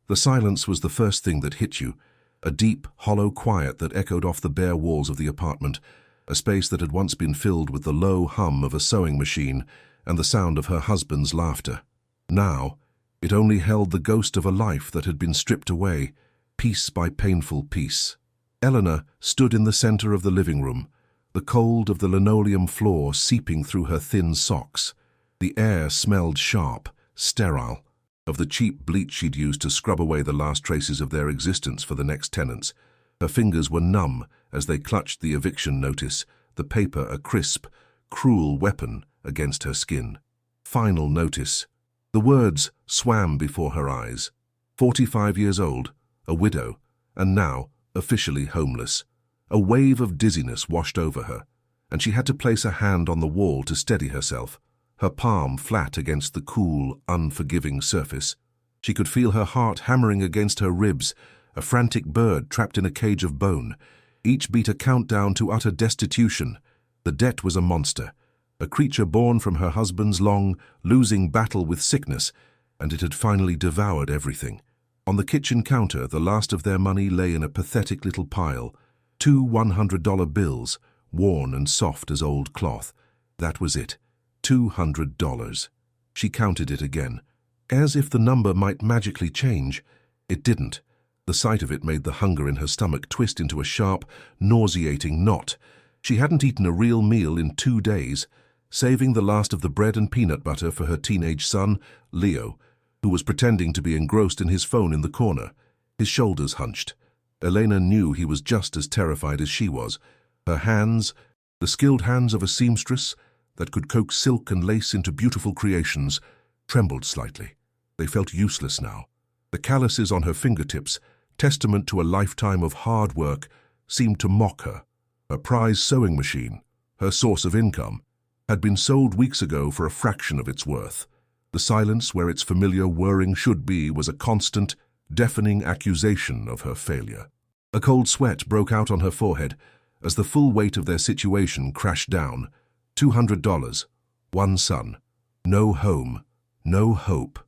The silence was the first thing that hit you, a deep, hollow quiet that echoed off the bare walls of the apartment, a space that had once been filled with the low hum of a sewing machine and the sound of her husband's laughter. Now, it only held the ghost of a life that had been stripped away, piece by painful piece. Eleanor stood in the center of the living room, the cold of the linoleum floor seeping through her thin socks. The air smelled sharp, sterile, of the cheap bleach she'd used to scrub away the last traces of their existence for the next tenants. Her fingers were numb as they clutched the eviction notice, the paper a crisp, cruel weapon against her skin. Final notice. The words swam before her eyes. 45 years old, a widow, and now officially homeless. A wave of dizziness washed over her, and she had to place a hand on the wall to steady herself, her palm flat against the cool, unforgiving surface. She could feel her heart hammering against her ribs, a frantic bird trapped in a cage of bone. Each beat a countdown to utter destitution. The debt was a monster, a creature born from her husband's long, losing battle with sickness, and it had finally devoured everything. On the kitchen counter, the last of their money lay in a pathetic little pile. 2 $100 bills, worn and soft as old cloth. That was it. $200. She counted it again, as if the number might magically change. It didn't. The sight of it made the hunger in her stomach twist into a sharp, nauseating knot. She hadn't eaten a real meal in 2 days, saving the last of the bread and peanut butter for her teenage son, Leo, who was pretending to be engrossed in his phone in the corner, his shoulders hunched. Elena knew he was just as terrified as she was. Her hands, the skilled hands of a seamstress that could coax silk and lace into beautiful creations, trembled slightly. They felt useless now. The calluses on her fingertips, testament to a lifetime of hard work, seemed to mock her. Her prize sewing machine, her source of income, had been sold weeks ago for a fraction of its worth. The silence where its familiar whirring should be was a constant, deafening accusation of her failure. A cold sweat broke out on her forehead as the full weight of their situation crashed down. $200, one son, no home, no hope.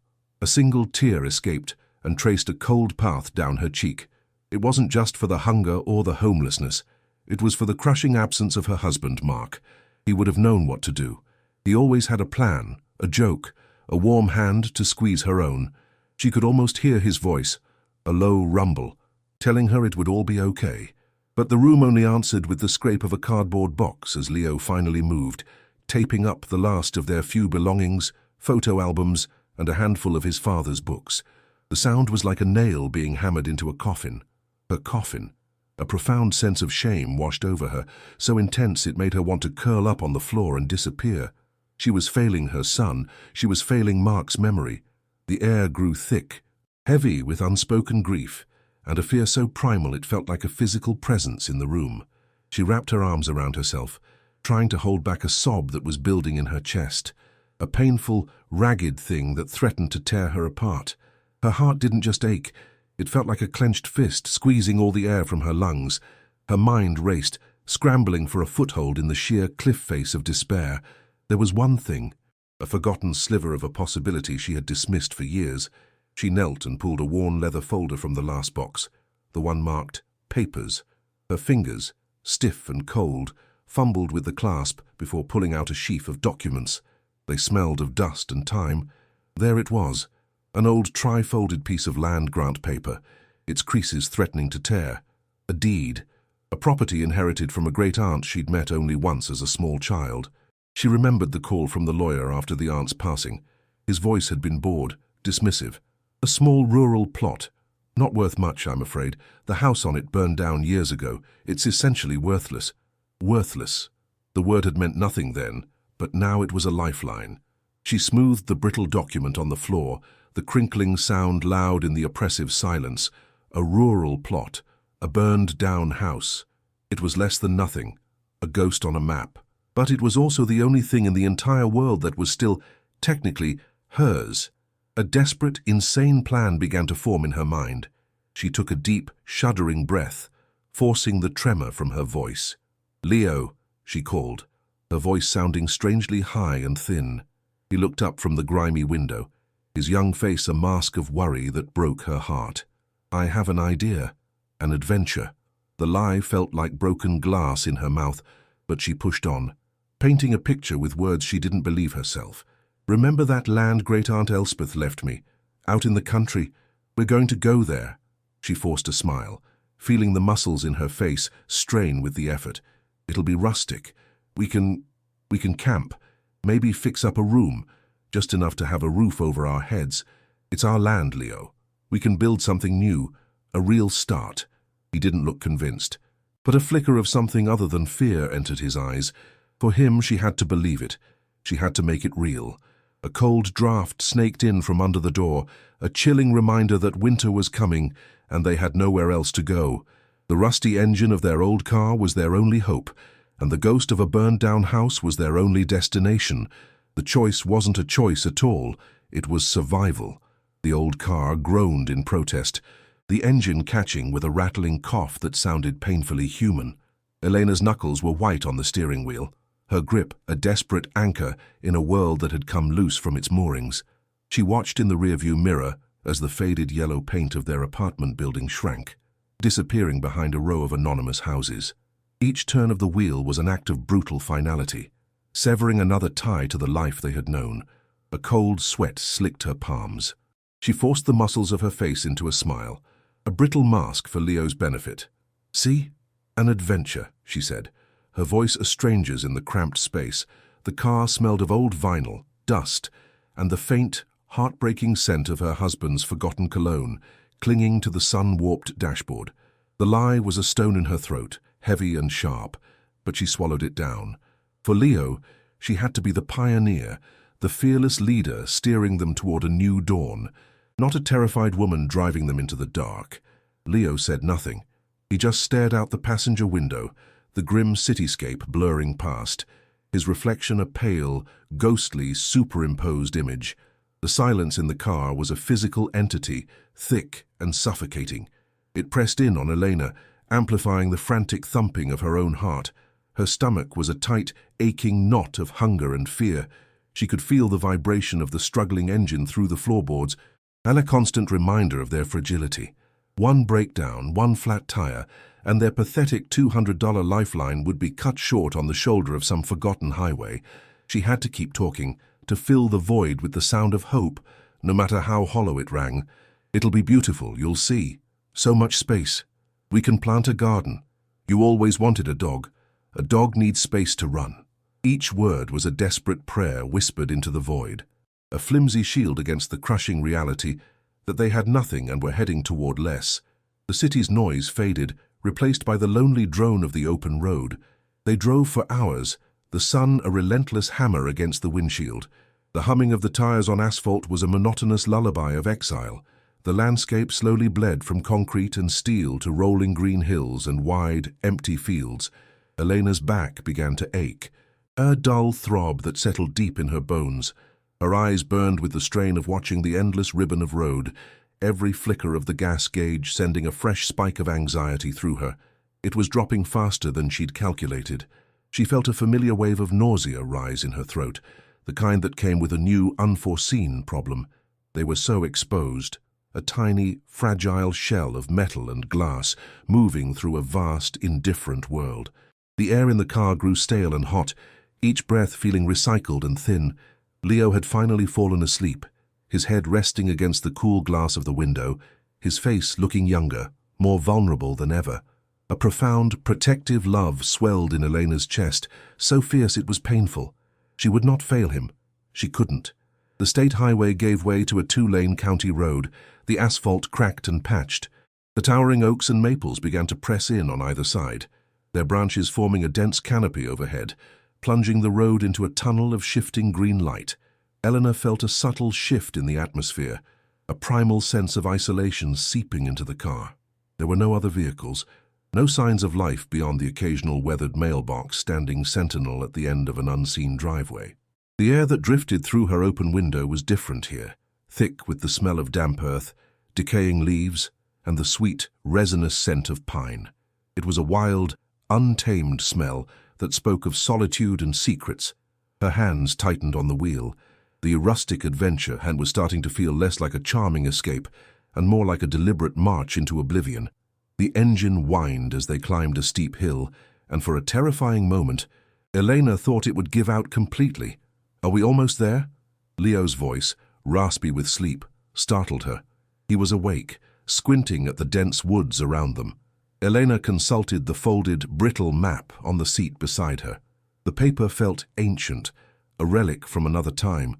A single tear escaped and traced a cold path down her cheek. It wasn't just for the hunger or the homelessness. It was for the crushing absence of her husband, Mark. He would have known what to do. He always had a plan, a joke, a warm hand to squeeze her own. She could almost hear his voice, a low rumble, telling her it would all be okay. But the room only answered with the scrape of a cardboard box as Leo finally moved, taping up the last of their few belongings, photo albums, and a handful of his father's books. The sound was like a nail being hammered into a coffin. Her coffin. A profound sense of shame washed over her, so intense it made her want to curl up on the floor and disappear. She was failing her son. She was failing Mark's memory. The air grew thick, heavy with unspoken grief, and a fear so primal it felt like a physical presence in the room. She wrapped her arms around herself, trying to hold back a sob that was building in her chest, a painful, ragged thing that threatened to tear her apart. Her heart didn't just ache. It felt like a clenched fist squeezing all the air from her lungs. Her mind raced, scrambling for a foothold in the sheer cliff face of despair. There was one thing, a forgotten sliver of a possibility she had dismissed for years. She knelt and pulled a worn leather folder from the last box, the one marked Papers. Her fingers, stiff and cold, fumbled with the clasp before pulling out a sheaf of documents. They smelled of dust and time. There it was, an old tri-folded piece of land grant paper, its creases threatening to tear. A deed, a property inherited from a great-aunt she'd met only once as a small child. She remembered the call from the lawyer after the aunt's passing. His voice had been bored, dismissive. A small rural plot. Not worth much, I'm afraid. The house on it burned down years ago. It's essentially worthless. Worthless. The word had meant nothing then, but now it was a lifeline. She smoothed the brittle document on the floor, the crinkling sound loud in the oppressive silence. A rural plot. A burned-down house. It was less than nothing. A ghost on a map. But it was also the only thing in the entire world that was still, technically, hers. A desperate, insane plan began to form in her mind. She took a deep, shuddering breath, forcing the tremor from her voice. "Leo," she called, her voice sounding strangely high and thin. He looked up from the grimy window, his young face a mask of worry that broke her heart. "I have an idea, an adventure." The lie felt like broken glass in her mouth, but she pushed on, painting a picture with words she didn't believe herself. "Remember that land Great-Aunt Elspeth left me? Out in the country. We're going to go there." She forced a smile, feeling the muscles in her face strain with the effort. "It'll be rustic. We can camp, maybe fix up a room, just enough to have a roof over our heads. It's our land, Leo. We can build something new, a real start." He didn't look convinced, but a flicker of something other than fear entered his eyes. For him, she had to believe it. She had to make it real. A cold draft snaked in from under the door, a chilling reminder that winter was coming, and they had nowhere else to go. The rusty engine of their old car was their only hope, and the ghost of a burned-down house was their only destination. The choice wasn't a choice at all. It was survival. The old car groaned in protest, the engine catching with a rattling cough that sounded painfully human. Elena's knuckles were white on the steering wheel, her grip a desperate anchor in a world that had come loose from its moorings. She watched in the rearview mirror as the faded yellow paint of their apartment building shrank, disappearing behind a row of anonymous houses. Each turn of the wheel was an act of brutal finality, severing another tie to the life they had known. A cold sweat slicked her palms. She forced the muscles of her face into a smile, a brittle mask for Leo's benefit. "See? An adventure," she said, her voice a stranger's in the cramped space. The car smelled of old vinyl, dust, and the faint, heartbreaking scent of her husband's forgotten cologne, clinging to the sun-warped dashboard. The lie was a stone in her throat, heavy and sharp, but she swallowed it down. For Leo, she had to be the pioneer, the fearless leader steering them toward a new dawn, not a terrified woman driving them into the dark. Leo said nothing. He just stared out the passenger window, the grim cityscape blurring past, his reflection a pale, ghostly, superimposed image. The silence in the car was a physical entity, thick and suffocating. It pressed in on Elena, amplifying the frantic thumping of her own heart. Her stomach was a tight, aching knot of hunger and fear. She could feel the vibration of the struggling engine through the floorboards, and a constant reminder of their fragility. One breakdown, one flat tire, and their pathetic $200 lifeline would be cut short on the shoulder of some forgotten highway. She had to keep talking, to fill the void with the sound of hope, no matter how hollow it rang. "It'll be beautiful, you'll see. So much space. We can plant a garden. You always wanted a dog. A dog needs space to run." Each word was a desperate prayer whispered into the void, a flimsy shield against the crushing reality that they had nothing and were heading toward less. The city's noise faded, replaced by the lonely drone of the open road. They drove for hours, the sun a relentless hammer against the windshield. The humming of the tires on asphalt was a monotonous lullaby of exile. The landscape slowly bled from concrete and steel to rolling green hills and wide, empty fields. Elena's back began to ache, a dull throb that settled deep in her bones. Her eyes burned with the strain of watching the endless ribbon of road, every flicker of the gas gauge sending a fresh spike of anxiety through her. It was dropping faster than she'd calculated. She felt a familiar wave of nausea rise in her throat, the kind that came with a new, unforeseen problem. They were so exposed, a tiny, fragile shell of metal and glass moving through a vast, indifferent world. The air in the car grew stale and hot, each breath feeling recycled and thin. Leo had finally fallen asleep, his head resting against the cool glass of the window, his face looking younger, more vulnerable than ever. A profound, protective love swelled in Elena's chest, so fierce it was painful. She would not fail him. She couldn't. The state highway gave way to a two-lane county road, the asphalt cracked and patched. The towering oaks and maples began to press in on either side, their branches forming a dense canopy overhead, plunging the road into a tunnel of shifting green light. Eleanor felt a subtle shift in the atmosphere, a primal sense of isolation seeping into the car. There were no other vehicles, no signs of life beyond the occasional weathered mailbox standing sentinel at the end of an unseen driveway. The air that drifted through her open window was different here, thick with the smell of damp earth, decaying leaves, and the sweet, resinous scent of pine. It was a wild, untamed smell that spoke of solitude and secrets. Her hands tightened on the wheel, The rustic adventure was starting to feel less like a charming escape and more like a deliberate march into oblivion. The engine whined as they climbed a steep hill, and for a terrifying moment, Elena thought it would give out completely. "Are we almost there?" Leo's voice, raspy with sleep, startled her. He was awake, squinting at the dense woods around them. Elena consulted the folded, brittle map on the seat beside her. The paper felt ancient, a relic from another time.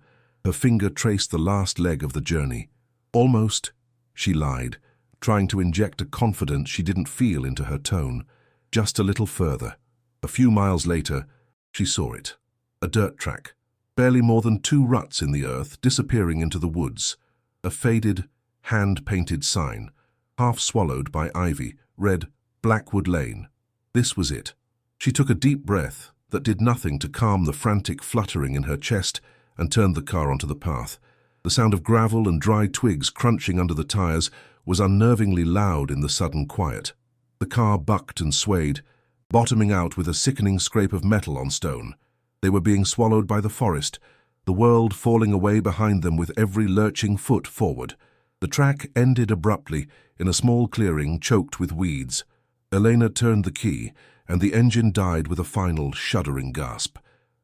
Her finger traced the last leg of the journey. "Almost," she lied, trying to inject a confidence she didn't feel into her tone. "Just a little further." A few miles later, she saw it. A dirt track, barely more than 2 ruts in the earth, disappearing into the woods. A faded, hand-painted sign, half swallowed by ivy, read Blackwood Lane. This was it. She took a deep breath that did nothing to calm the frantic fluttering in her chest and turned the car onto the path. The sound of gravel and dry twigs crunching under the tires was unnervingly loud in the sudden quiet. The car bucked and swayed, bottoming out with a sickening scrape of metal on stone. They were being swallowed by the forest, the world falling away behind them with every lurching foot forward. The track ended abruptly in a small clearing choked with weeds. Elena turned the key, and the engine died with a final, shuddering gasp.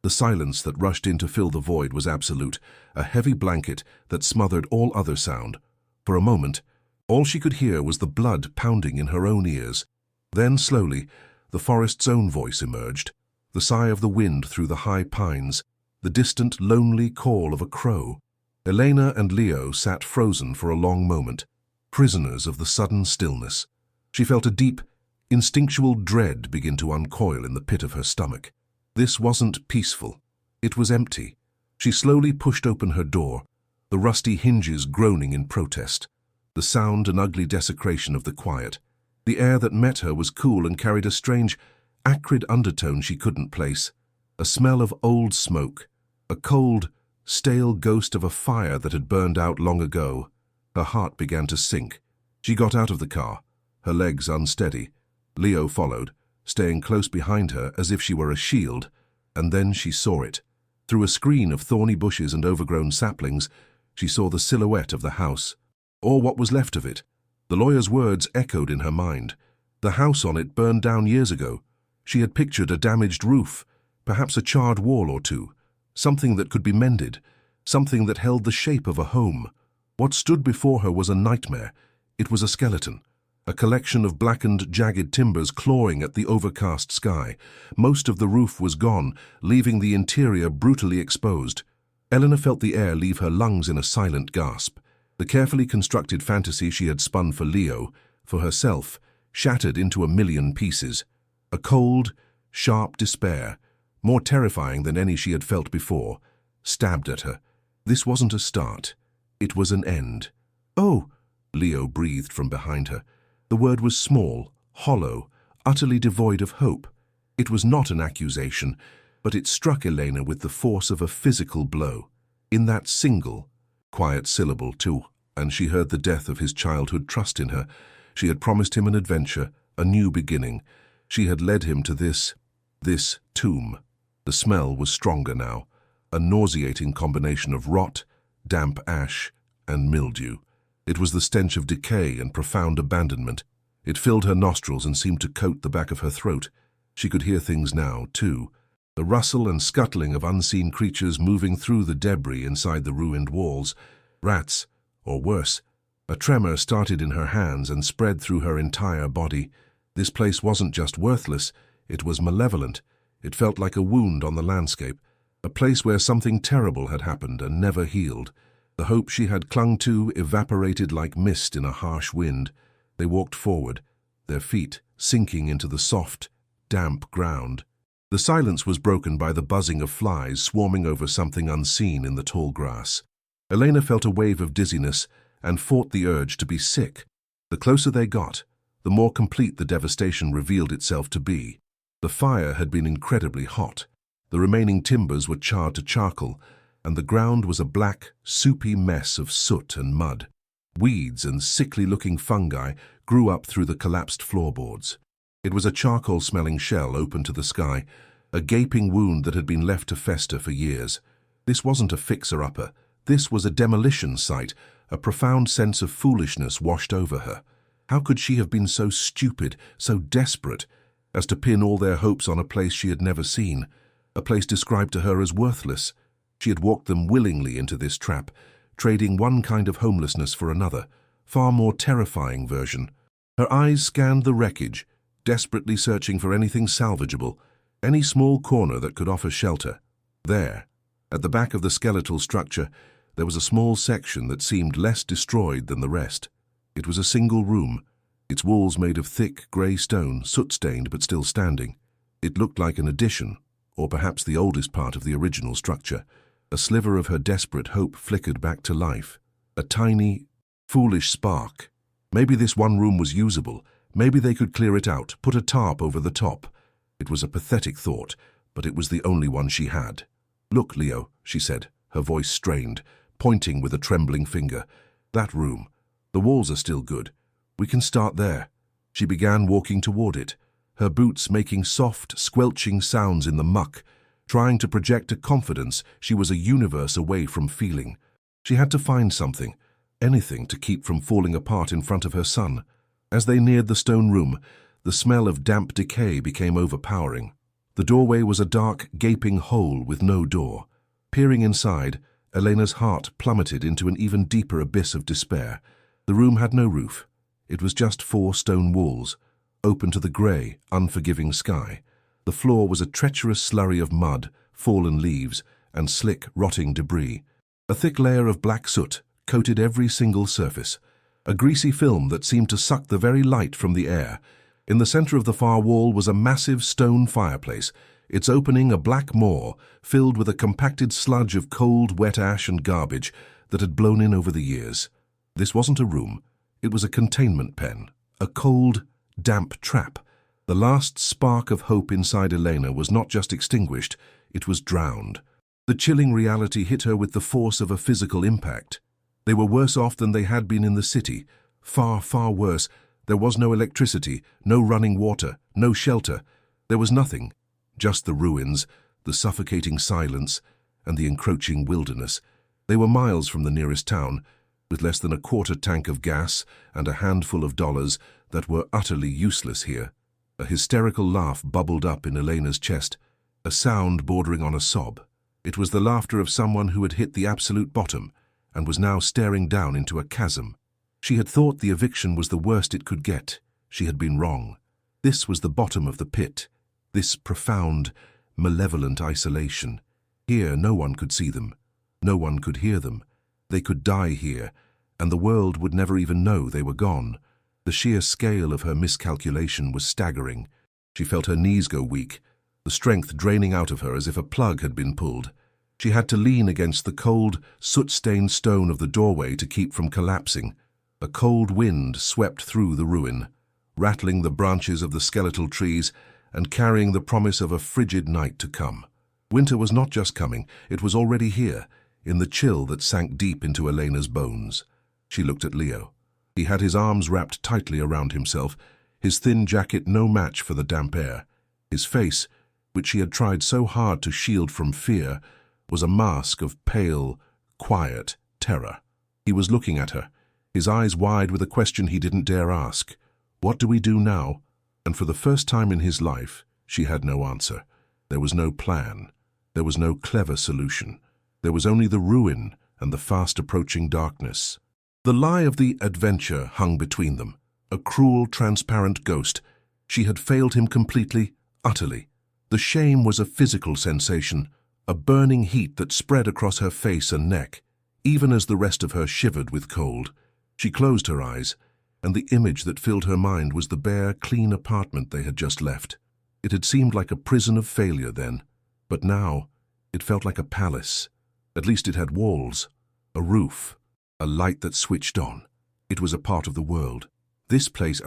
The silence that rushed in to fill the void was absolute, a heavy blanket that smothered all other sound. For a moment, all she could hear was the blood pounding in her own ears. Then, slowly, the forest's own voice emerged, the sigh of the wind through the high pines, the distant, lonely call of a crow. Elena and Leo sat frozen for a long moment, prisoners of the sudden stillness. She felt a deep, instinctual dread begin to uncoil in the pit of her stomach. This wasn't peaceful. It was empty. She slowly pushed open her door, the rusty hinges groaning in protest. The sound an ugly desecration of the quiet. The air that met her was cool and carried a strange, acrid undertone she couldn't place. A smell of old smoke, a cold, stale ghost of a fire that had burned out long ago. Her heart began to sink. She got out of the car, her legs unsteady. Leo followed, staying close behind her as if she were a shield, and then she saw it. Through a screen of thorny bushes and overgrown saplings, she saw the silhouette of the house, or what was left of it. The lawyer's words echoed in her mind. The house on it burned down years ago. She had pictured a damaged roof, perhaps a charred wall or two, something that could be mended, something that held the shape of a home. What stood before her was a nightmare. It was a skeleton, a collection of blackened, jagged timbers clawing at the overcast sky. Most of the roof was gone, leaving the interior brutally exposed. Elena felt the air leave her lungs in a silent gasp. The carefully constructed fantasy she had spun for Leo, for herself, shattered into a million pieces. A cold, sharp despair, more terrifying than any she had felt before, stabbed at her. This wasn't a start. It was an end. "Oh!" Leo breathed from behind her. The word was small, hollow, utterly devoid of hope. It was not an accusation, but it struck Elena with the force of a physical blow. In that single, quiet syllable, too, and she heard the death of his childhood trust in her. She had promised him an adventure, a new beginning. She had led him to this tomb. The smell was stronger now, a nauseating combination of rot, damp ash, and mildew. It was the stench of decay and profound abandonment. It filled her nostrils and seemed to coat the back of her throat. She could hear things now, too. The rustle and scuttling of unseen creatures moving through the debris inside the ruined walls. Rats, or worse. A tremor started in her hands and spread through her entire body. This place wasn't just worthless, it was malevolent. It felt like a wound on the landscape, a place where something terrible had happened and never healed. The hope she had clung to evaporated like mist in a harsh wind. They walked forward, their feet sinking into the soft, damp ground. The silence was broken by the buzzing of flies swarming over something unseen in the tall grass. Elena felt a wave of dizziness and fought the urge to be sick. The closer they got, the more complete the devastation revealed itself to be. The fire had been incredibly hot. The remaining timbers were charred to charcoal, and the ground was a black, soupy mess of soot and mud. Weeds and sickly-looking fungi grew up through the collapsed floorboards. It was a charcoal-smelling shell open to the sky, a gaping wound that had been left to fester for years. This wasn't a fixer-upper. This was a demolition site. A profound sense of foolishness washed over her. How could she have been so stupid, so desperate, as to pin all their hopes on a place she had never seen, a place described to her as worthless? She had walked them willingly into this trap, trading one kind of homelessness for another, far more terrifying version. Her eyes scanned the wreckage, desperately searching for anything salvageable, any small corner that could offer shelter. There, at the back of the skeletal structure, there was a small section that seemed less destroyed than the rest. It was a single room, its walls made of thick, grey stone, soot-stained but still standing. It looked like an addition, or perhaps the oldest part of the original structure. A sliver of her desperate hope flickered back to life. A tiny, foolish spark. Maybe this one room was usable. Maybe they could clear it out, put a tarp over the top. It was a pathetic thought, but it was the only one she had. "Look, Leo," she said, her voice strained, pointing with a trembling finger. "That room. The walls are still good. We can start there." She began walking toward it, her boots making soft, squelching sounds in the muck, trying to project a confidence she was a universe away from feeling. She had to find something, anything to keep from falling apart in front of her son. As they neared the stone room, the smell of damp decay became overpowering. The doorway was a dark, gaping hole with no door. Peering inside, Elena's heart plummeted into an even deeper abyss of despair. The room had no roof. It was just 4 stone walls, open to the grey, unforgiving sky. The floor was a treacherous slurry of mud, fallen leaves, and slick, rotting debris. A thick layer of black soot coated every single surface, a greasy film that seemed to suck the very light from the air. In the center of the far wall was a massive stone fireplace, its opening a black maw filled with a compacted sludge of cold, wet ash and garbage that had blown in over the years. This wasn't a room. It was a containment pen, a cold, damp trap. The last spark of hope inside Elena was not just extinguished, it was drowned. The chilling reality hit her with the force of a physical impact. They were worse off than they had been in the city. Far, far worse. There was no electricity, no running water, no shelter. There was nothing. Just the ruins, the suffocating silence, and the encroaching wilderness. They were miles from the nearest town, with less than a quarter tank of gas and a handful of dollars that were utterly useless here. A hysterical laugh bubbled up in Elena's chest, a sound bordering on a sob. It was the laughter of someone who had hit the absolute bottom and was now staring down into a chasm. She had thought the eviction was the worst it could get. She had been wrong. This was the bottom of the pit, this profound, malevolent isolation. Here no one could see them, no one could hear them. They could die here, and the world would never even know they were gone. The sheer scale of her miscalculation was staggering. She felt her knees go weak, the strength draining out of her as if a plug had been pulled. She had to lean against the cold, soot-stained stone of the doorway to keep from collapsing. A cold wind swept through the ruin, rattling the branches of the skeletal trees and carrying the promise of a frigid night to come. Winter was not just coming, it was already here, in the chill that sank deep into Elena's bones. She looked at Leo. He had his arms wrapped tightly around himself, his thin jacket no match for the damp air. His face, which she had tried so hard to shield from fear, was a mask of pale, quiet terror. He was looking at her, his eyes wide with a question he didn't dare ask. What do we do now? And for the first time in his life, she had no answer. There was no plan. There was no clever solution. There was only the ruin and the fast-approaching darkness. The lie of the adventure hung between them, a cruel, transparent ghost. She had failed him completely, utterly. The shame was a physical sensation, a burning heat that spread across her face and neck, even as the rest of her shivered with cold. She closed her eyes, and the image that filled her mind was the bare, clean apartment they had just left. It had seemed like a prison of failure then, but now it felt like a palace. At least it had walls, a roof, a light that switched on. It was a part of the world. This place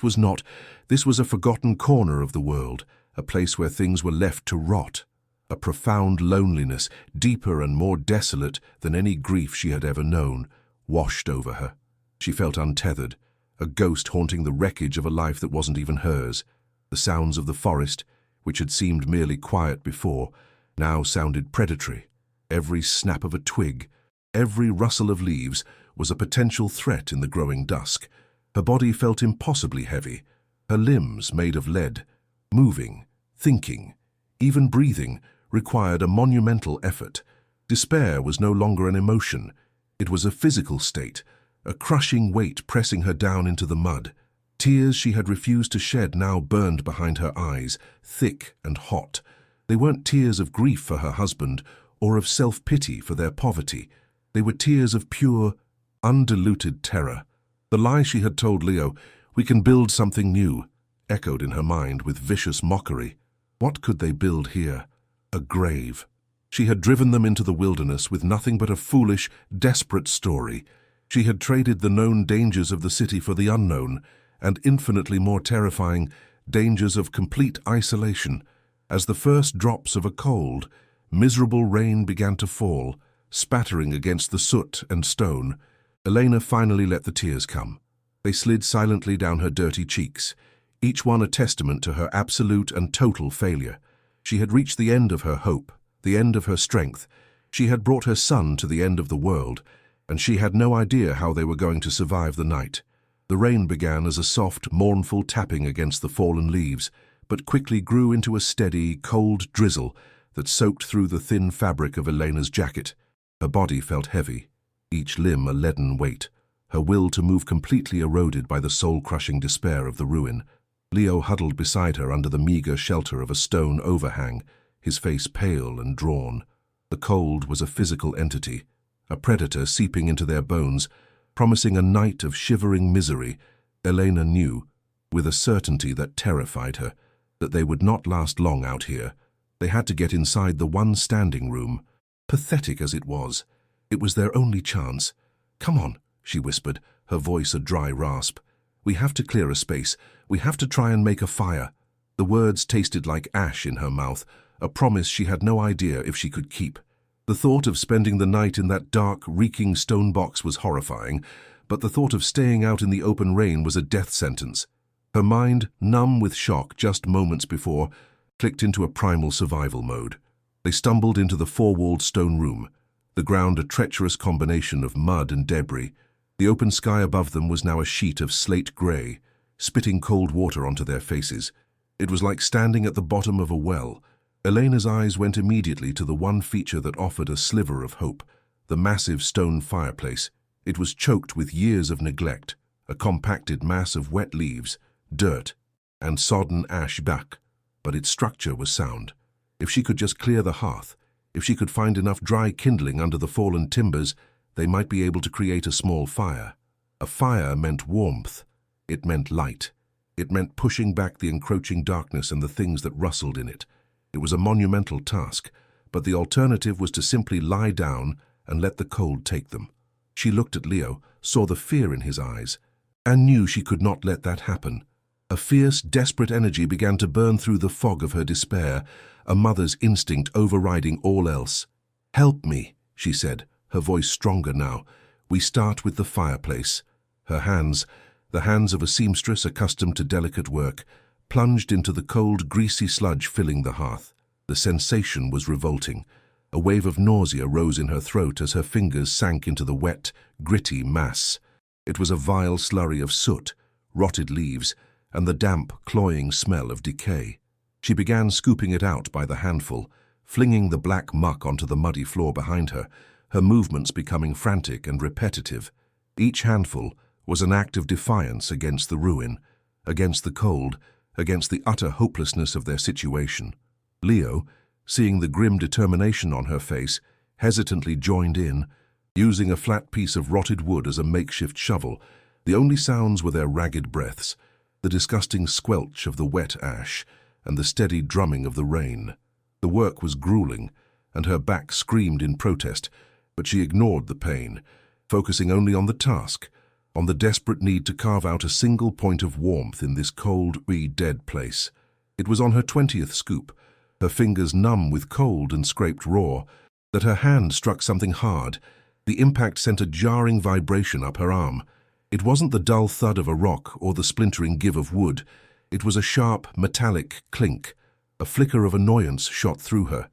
was not. This was a forgotten corner of the world, a place where things were left to rot. A profound loneliness, deeper and more desolate than any grief she had ever known, washed over her. She felt untethered, a ghost haunting the wreckage of a life that wasn't even hers. The sounds of the forest, which had seemed merely quiet before, now sounded predatory. Every snap of a twig, every rustle of leaves was a potential threat in the growing dusk. Her body felt impossibly heavy, her limbs made of lead. Moving, thinking, even breathing required a monumental effort. Despair was no longer an emotion. It was a physical state, a crushing weight pressing her down into the mud. Tears she had refused to shed now burned behind her eyes, thick and hot. They weren't tears of grief for her husband or of self-pity for their poverty. They were tears of pure, undiluted terror. The lie she had told Leo, "We can build something new," echoed in her mind with vicious mockery. What could they build here? A grave. She had driven them into the wilderness with nothing but a foolish, desperate story. She had traded the known dangers of the city for the unknown, and infinitely more terrifying, dangers of complete isolation. As the first drops of a cold, miserable rain began to fall, spattering against the soot and stone, Elena finally let the tears come. They slid silently down her dirty cheeks, each one a testament to her absolute and total failure. She had reached the end of her hope, the end of her strength. She had brought her son to the end of the world, and she had no idea how they were going to survive the night. The rain began as a soft, mournful tapping against the fallen leaves, but quickly grew into a steady, cold drizzle that soaked through the thin fabric of Elena's jacket. Her body felt heavy, each limb a leaden weight, her will to move completely eroded by the soul-crushing despair of the ruin. Leo huddled beside her under the meager shelter of a stone overhang, his face pale and drawn. The cold was a physical entity, a predator seeping into their bones, promising a night of shivering misery. Elena knew, with a certainty that terrified her, that they would not last long out here. They had to get inside the one standing room. Pathetic as it was their only chance. "Come on," she whispered, her voice a dry rasp. "We have to clear a space. We have to try and make a fire." The words tasted like ash in her mouth, a promise she had no idea if she could keep. The thought of spending the night in that dark, reeking stone box was horrifying, but the thought of staying out in the open rain was a death sentence. Her mind, numb with shock just moments before, clicked into a primal survival mode. They stumbled into the four-walled stone room, the ground a treacherous combination of mud and debris. The open sky above them was now a sheet of slate grey, spitting cold water onto their faces. It was like standing at the bottom of a well. Elena's eyes went immediately to the one feature that offered a sliver of hope, the massive stone fireplace. It was choked with years of neglect, a compacted mass of wet leaves, dirt, and sodden ash back, but its structure was sound. If she could just clear the hearth, if she could find enough dry kindling under the fallen timbers, they might be able to create a small fire. A fire meant warmth. It meant light. It meant pushing back the encroaching darkness and the things that rustled in it. It was a monumental task, but the alternative was to simply lie down and let the cold take them. She looked at Leo, saw the fear in his eyes, and knew she could not let that happen. A fierce, desperate energy began to burn through the fog of her despair, a mother's instinct overriding all else. "Help me," she said, her voice stronger now. "We start with the fireplace." Her hands, the hands of a seamstress accustomed to delicate work, plunged into the cold, greasy sludge filling the hearth. The sensation was revolting. A wave of nausea rose in her throat as her fingers sank into the wet, gritty mass. It was a vile slurry of soot, rotted leaves, and the damp, cloying smell of decay. She began scooping it out by the handful, flinging the black muck onto the muddy floor behind her, her movements becoming frantic and repetitive. Each handful was an act of defiance against the ruin, against the cold, against the utter hopelessness of their situation. Leo, seeing the grim determination on her face, hesitantly joined in, using a flat piece of rotted wood as a makeshift shovel. The only sounds were their ragged breaths, the disgusting squelch of the wet ash, and the steady drumming of the rain. The work was grueling, and her back screamed in protest, but she ignored the pain, focusing only on the task, on the desperate need to carve out a single point of warmth in this cold, dead place. It was on her 20th scoop, her fingers numb with cold and scraped raw, that her hand struck something hard. The impact sent a jarring vibration up her arm. It wasn't the dull thud of a rock or the splintering give of wood. It was a sharp, metallic clink. A flicker of annoyance shot through her.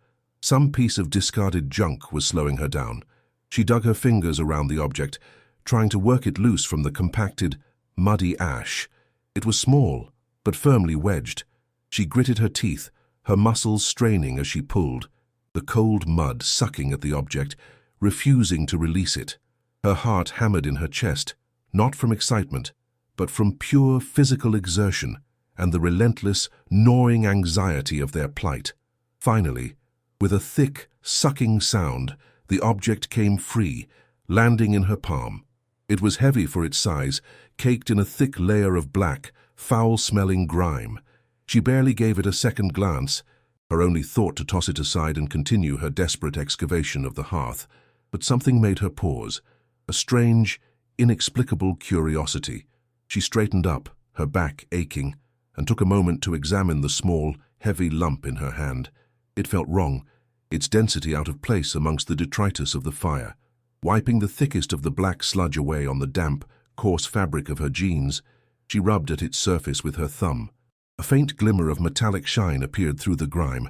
Some piece of discarded junk was slowing her down. She dug her fingers around the object, trying to work it loose from the compacted, muddy ash. It was small, but firmly wedged. She gritted her teeth, her muscles straining as she pulled, the cold mud sucking at the object, refusing to release it. Her heart hammered in her chest, not from excitement, but from pure physical exertion and the relentless, gnawing anxiety of their plight. Finally, with a thick, sucking sound, the object came free, landing in her palm. It was heavy for its size, caked in a thick layer of black, foul-smelling grime. She barely gave it a second glance, her only thought to toss it aside and continue her desperate excavation of the hearth. But something made her pause, a strange, inexplicable curiosity. She straightened up, her back aching, and took a moment to examine the small, heavy lump in her hand. It felt wrong, its density out of place amongst the detritus of the fire. Wiping the thickest of the black sludge away on the damp, coarse fabric of her jeans, she rubbed at its surface with her thumb. A faint glimmer of metallic shine appeared through the grime,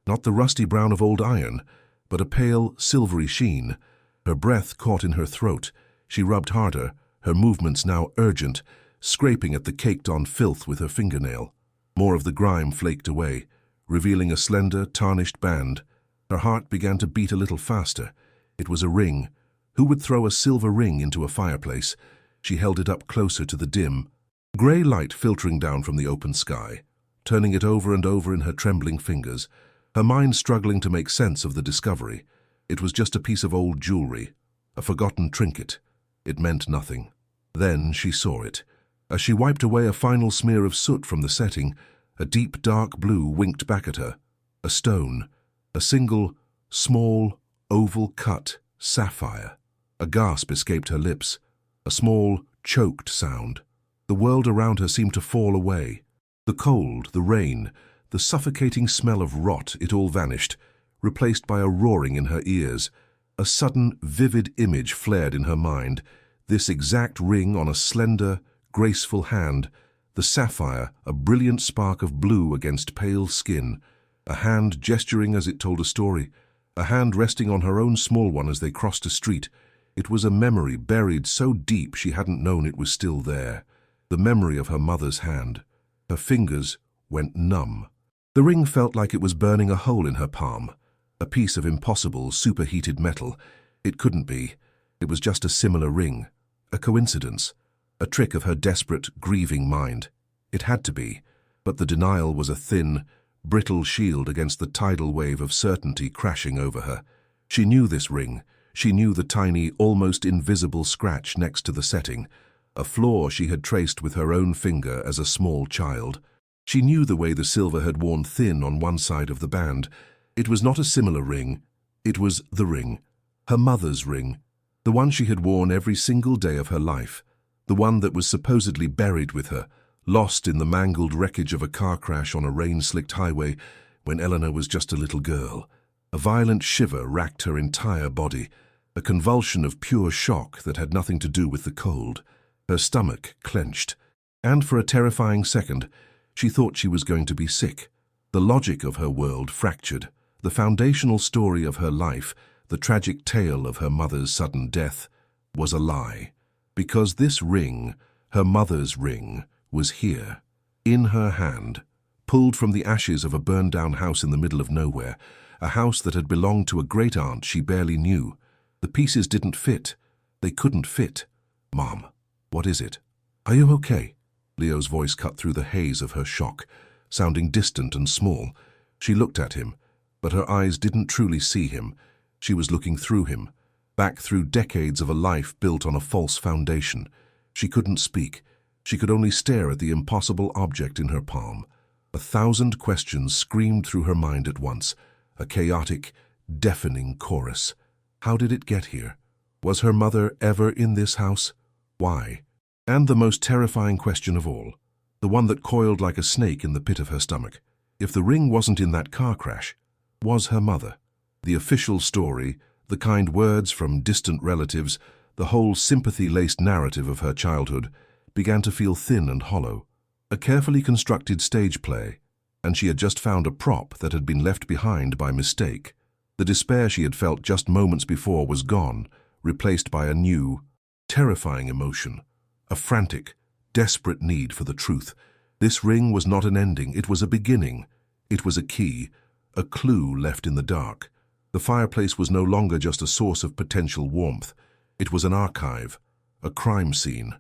not the rusty brown of old iron, but a pale, silvery sheen. Her breath caught in her throat. She rubbed harder, her movements now urgent, scraping at the caked-on filth with her fingernail. More of the grime flaked away, revealing a slender, tarnished band. Her heart began to beat a little faster. It was a ring. Who would throw a silver ring into a fireplace? She held it up closer to the dim, grey light filtering down from the open sky, turning it over and over in her trembling fingers, her mind struggling to make sense of the discovery. It was just a piece of old jewelry, a forgotten trinket. It meant nothing. Then she saw it. As she wiped away a final smear of soot from the setting, a deep dark blue winked back at her. A stone, a single, small, oval-cut sapphire. A gasp escaped her lips, a small, choked sound. The world around her seemed to fall away. The cold, the rain, the suffocating smell of rot, it all vanished, replaced by a roaring in her ears. A sudden, vivid image flared in her mind, this exact ring on a slender, graceful hand, the sapphire, a brilliant spark of blue against pale skin, a hand gesturing as it told a story, a hand resting on her own small one as they crossed a street. It was a memory buried so deep she hadn't known it was still there. The memory of her mother's hand. Her fingers went numb. The ring felt like it was burning a hole in her palm, a piece of impossible, superheated metal. It couldn't be. It was just a similar ring, a coincidence, a trick of her desperate, grieving mind. It had to be, but the denial was a thin, brittle shield against the tidal wave of certainty crashing over her. She knew this ring. She knew the tiny, almost invisible scratch next to the setting, a flaw she had traced with her own finger as a small child. She knew the way the silver had worn thin on one side of the band. It was not a similar ring. It was the ring, her mother's ring, the one she had worn every single day of her life, the one that was supposedly buried with her, lost in the mangled wreckage of a car crash on a rain-slicked highway when Eleanor was just a little girl. A violent shiver racked her entire body, a convulsion of pure shock that had nothing to do with the cold. Her stomach clenched, and for a terrifying second, she thought she was going to be sick. The logic of her world fractured. The foundational story of her life, the tragic tale of her mother's sudden death, was a lie. Because this ring, her mother's ring, was here, in her hand, pulled from the ashes of a burned-down house in the middle of nowhere, a house that had belonged to a great-aunt she barely knew. The pieces didn't fit. They couldn't fit. "Mom, what is it? Are you okay?" Leo's voice cut through the haze of her shock, sounding distant and small. She looked at him, but her eyes didn't truly see him. She was looking through him, back through decades of a life built on a false foundation. She couldn't speak. She could only stare at the impossible object in her palm. 1,000 questions screamed through her mind at once, a chaotic, deafening chorus. How did it get here? Was her mother ever in this house? Why? And the most terrifying question of all, the one that coiled like a snake in the pit of her stomach. If the ring wasn't in that car crash, was her mother? The official story, the kind words from distant relatives, the whole sympathy-laced narrative of her childhood, began to feel thin and hollow. A carefully constructed stage play, and she had just found a prop that had been left behind by mistake. The despair she had felt just moments before was gone, replaced by a new, terrifying emotion, a frantic, desperate need for the truth. This ring was not an ending, it was a beginning. It was a key, a clue left in the dark. The fireplace was no longer just a source of potential warmth. It was an archive, a crime scene.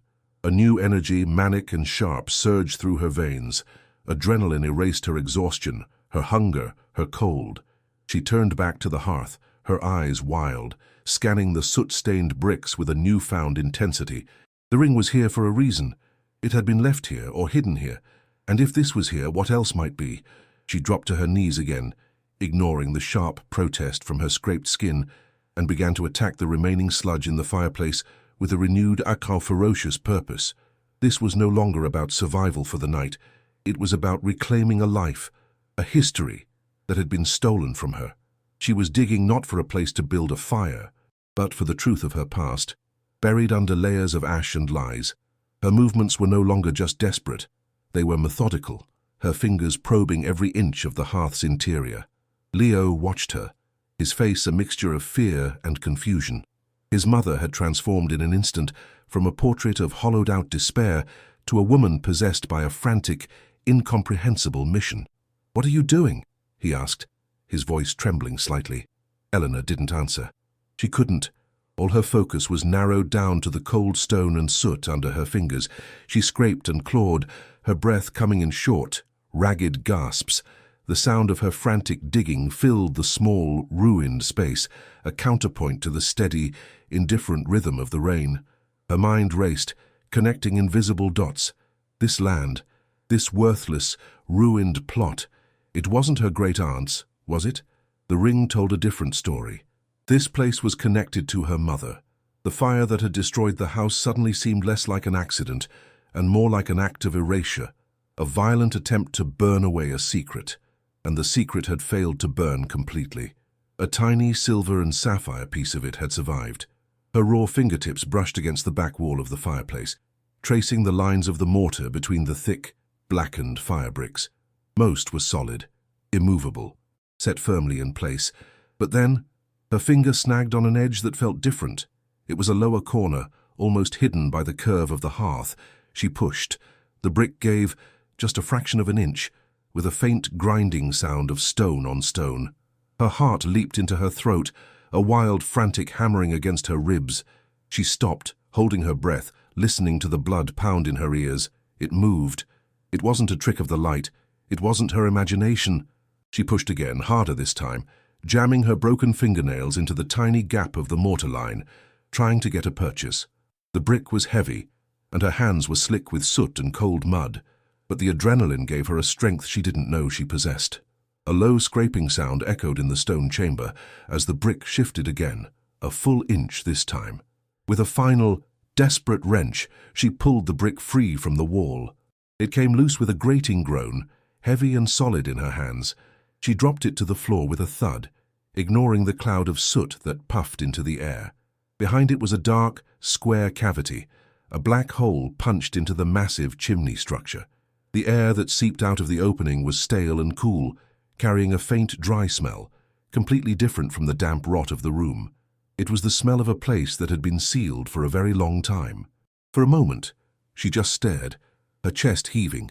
A new energy, manic and sharp, surged through her veins. Adrenaline erased her exhaustion, her hunger, her cold. She turned back to the hearth, her eyes wild, scanning the soot-stained bricks with a newfound intensity. The ring was here for a reason. It had been left here or hidden here. And if this was here, what else might be? She dropped to her knees again, ignoring the sharp protest from her scraped skin, and began to attack the remaining sludge in the fireplace with a renewed, ferocious purpose. This was no longer about survival for the night. It was about reclaiming a life, a history that had been stolen from her. She was digging not for a place to build a fire, but for the truth of her past, buried under layers of ash and lies. Her movements were no longer just desperate. They were methodical, her fingers probing every inch of the hearth's interior. Leo watched her, his face a mixture of fear and confusion. His mother had transformed in an instant from a portrait of hollowed-out despair to a woman possessed by a frantic, incomprehensible mission. "What are you doing?" he asked, his voice trembling slightly. Eleanor didn't answer. She couldn't. All her focus was narrowed down to the cold stone and soot under her fingers. She scraped and clawed, her breath coming in short, ragged gasps. The sound of her frantic digging filled the small, ruined space, a counterpoint to the steady, indifferent rhythm of the rain. Her mind raced, connecting invisible dots. This land, this worthless, ruined plot. It wasn't her great-aunt's, was it? The ring told a different story. This place was connected to her mother. The fire that had destroyed the house suddenly seemed less like an accident and more like an act of erasure, a violent attempt to burn away a secret. And the secret had failed to burn completely. A tiny silver and sapphire piece of it had survived. Her raw fingertips brushed against the back wall of the fireplace, tracing the lines of the mortar between the thick, blackened fire bricks. Most were solid, immovable, set firmly in place. But then, her finger snagged on an edge that felt different. It was a lower corner, almost hidden by the curve of the hearth. She pushed. The brick gave just a fraction of an inch, with a faint grinding sound of stone on stone. Her heart leaped into her throat, a wild, frantic hammering against her ribs. She stopped, holding her breath, listening to the blood pound in her ears. It moved. It wasn't a trick of the light. It wasn't her imagination. She pushed again, harder this time, jamming her broken fingernails into the tiny gap of the mortar line, trying to get a purchase. The brick was heavy, and her hands were slick with soot and cold mud. But the adrenaline gave her a strength she didn't know she possessed. A low scraping sound echoed in the stone chamber as the brick shifted again, a full inch this time. With a final, desperate wrench, she pulled the brick free from the wall. It came loose with a grating groan, heavy and solid in her hands. She dropped it to the floor with a thud, ignoring the cloud of soot that puffed into the air. Behind it was a dark, square cavity, a black hole punched into the massive chimney structure. The air that seeped out of the opening was stale and cool, carrying a faint, dry smell, completely different from the damp rot of the room. It was the smell of a place that had been sealed for a very long time. For a moment, she just stared, her chest heaving.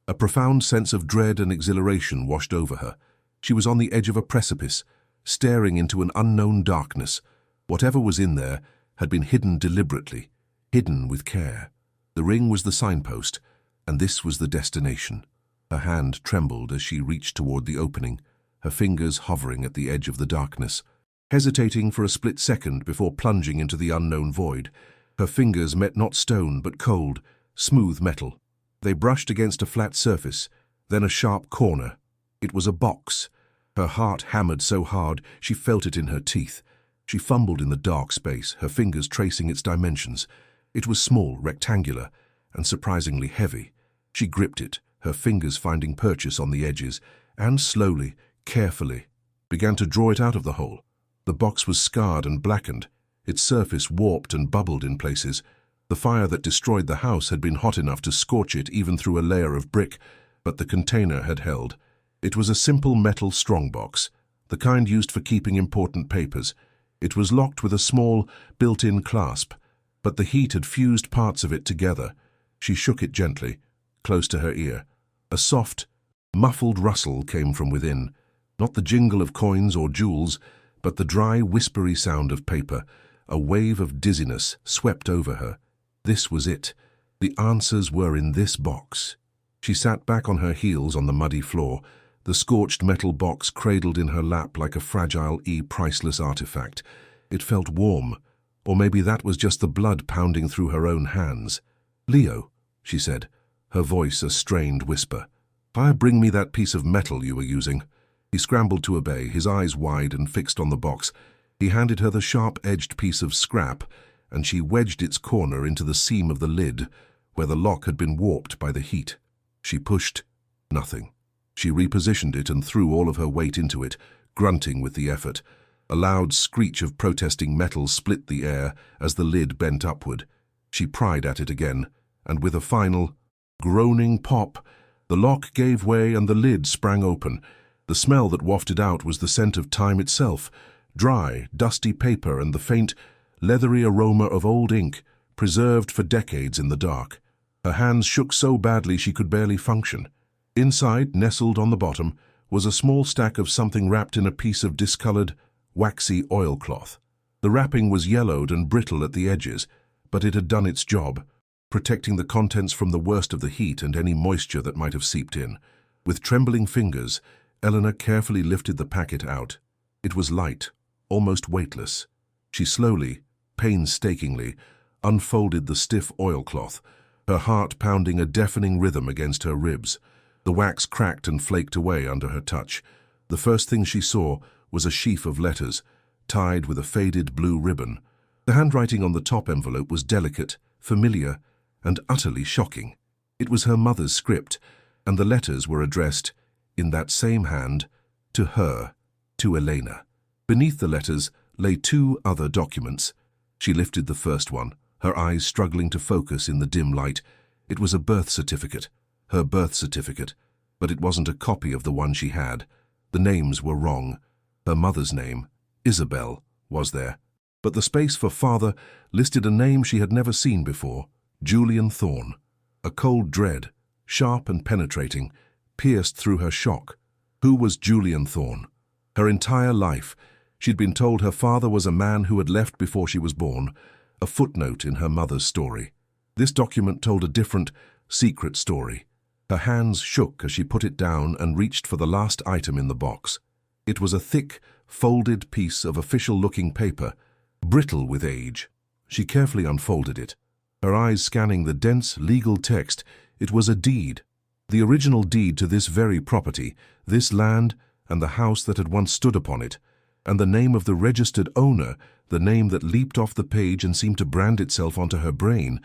A profound sense of dread and exhilaration washed over her. She was on the edge of a precipice, staring into an unknown darkness. Whatever was in there had been hidden deliberately, hidden with care. The ring was the signpost, and this was the destination. Her hand trembled as she reached toward the opening, her fingers hovering at the edge of the darkness. Hesitating for a split second before plunging into the unknown void, her fingers met not stone but cold, smooth metal. They brushed against a flat surface, then a sharp corner. It was a box. Her heart hammered so hard she felt it in her teeth. She fumbled in the dark space, her fingers tracing its dimensions. It was small, rectangular, and surprisingly heavy. She gripped it, her fingers finding purchase on the edges, and slowly, carefully, began to draw it out of the hole. The box was scarred and blackened, its surface warped and bubbled in places. The fire that destroyed the house had been hot enough to scorch it even through a layer of brick, but the container had held. It was a simple metal strongbox, the kind used for keeping important papers. It was locked with a small, built-in clasp, but the heat had fused parts of it together. She shook it gently, close to her ear. A soft, muffled rustle came from within, not the jingle of coins or jewels, but the dry, whispery sound of paper. A wave of dizziness swept over her. This was it. The answers were in this box. She sat back on her heels on the muddy floor, the scorched metal box cradled in her lap like a fragile, priceless artifact. It felt warm, or maybe that was just the blood pounding through her own hands. "Leo," she said, her voice a strained whisper. "Bring me that piece of metal you were using." He scrambled to obey, his eyes wide and fixed on the box. He handed her the sharp-edged piece of scrap, and she wedged its corner into the seam of the lid, where the lock had been warped by the heat. She pushed. Nothing. She repositioned it and threw all of her weight into it, grunting with the effort. A loud screech of protesting metal split the air as the lid bent upward. She pried at it again, and with a final, groaning pop, the lock gave way and the lid sprang open. The smell that wafted out was the scent of time itself, dry, dusty paper and the faint, leathery aroma of old ink, preserved for decades in the dark. Her hands shook so badly she could barely function. Inside, nestled on the bottom, was a small stack of something wrapped in a piece of discolored, waxy oilcloth. The wrapping was yellowed and brittle at the edges, but it had done its job, protecting the contents from the worst of the heat and any moisture that might have seeped in. With trembling fingers, Eleanor carefully lifted the packet out. It was light, almost weightless. She slowly, painstakingly, unfolded the stiff oilcloth, her heart pounding a deafening rhythm against her ribs. The wax cracked and flaked away under her touch. The first thing she saw was a sheaf of letters, tied with a faded blue ribbon. The handwriting on the top envelope was delicate, familiar, and utterly shocking. It was her mother's script, and the letters were addressed, in that same hand, to her, to Elena. Beneath the letters lay 2 other documents. She lifted the first one, her eyes struggling to focus in the dim light. It was a birth certificate, her birth certificate, but it wasn't a copy of the one she had. The names were wrong. Her mother's name, Isabel, was there, but the space for father listed a name she had never seen before, Julian Thorne. A cold dread, sharp and penetrating, pierced through her shock. Who was Julian Thorne? Her entire life, she'd been told her father was a man who had left before she was born, a footnote in her mother's story. This document told a different, secret story. Her hands shook as she put it down and reached for the last item in the box. It was a thick, folded piece of official-looking paper, brittle with age. She carefully unfolded it, her eyes scanning the dense, legal text. It was a deed. The original deed to this very property, this land, and the house that had once stood upon it, and the name of the registered owner, the name that leaped off the page and seemed to brand itself onto her brain,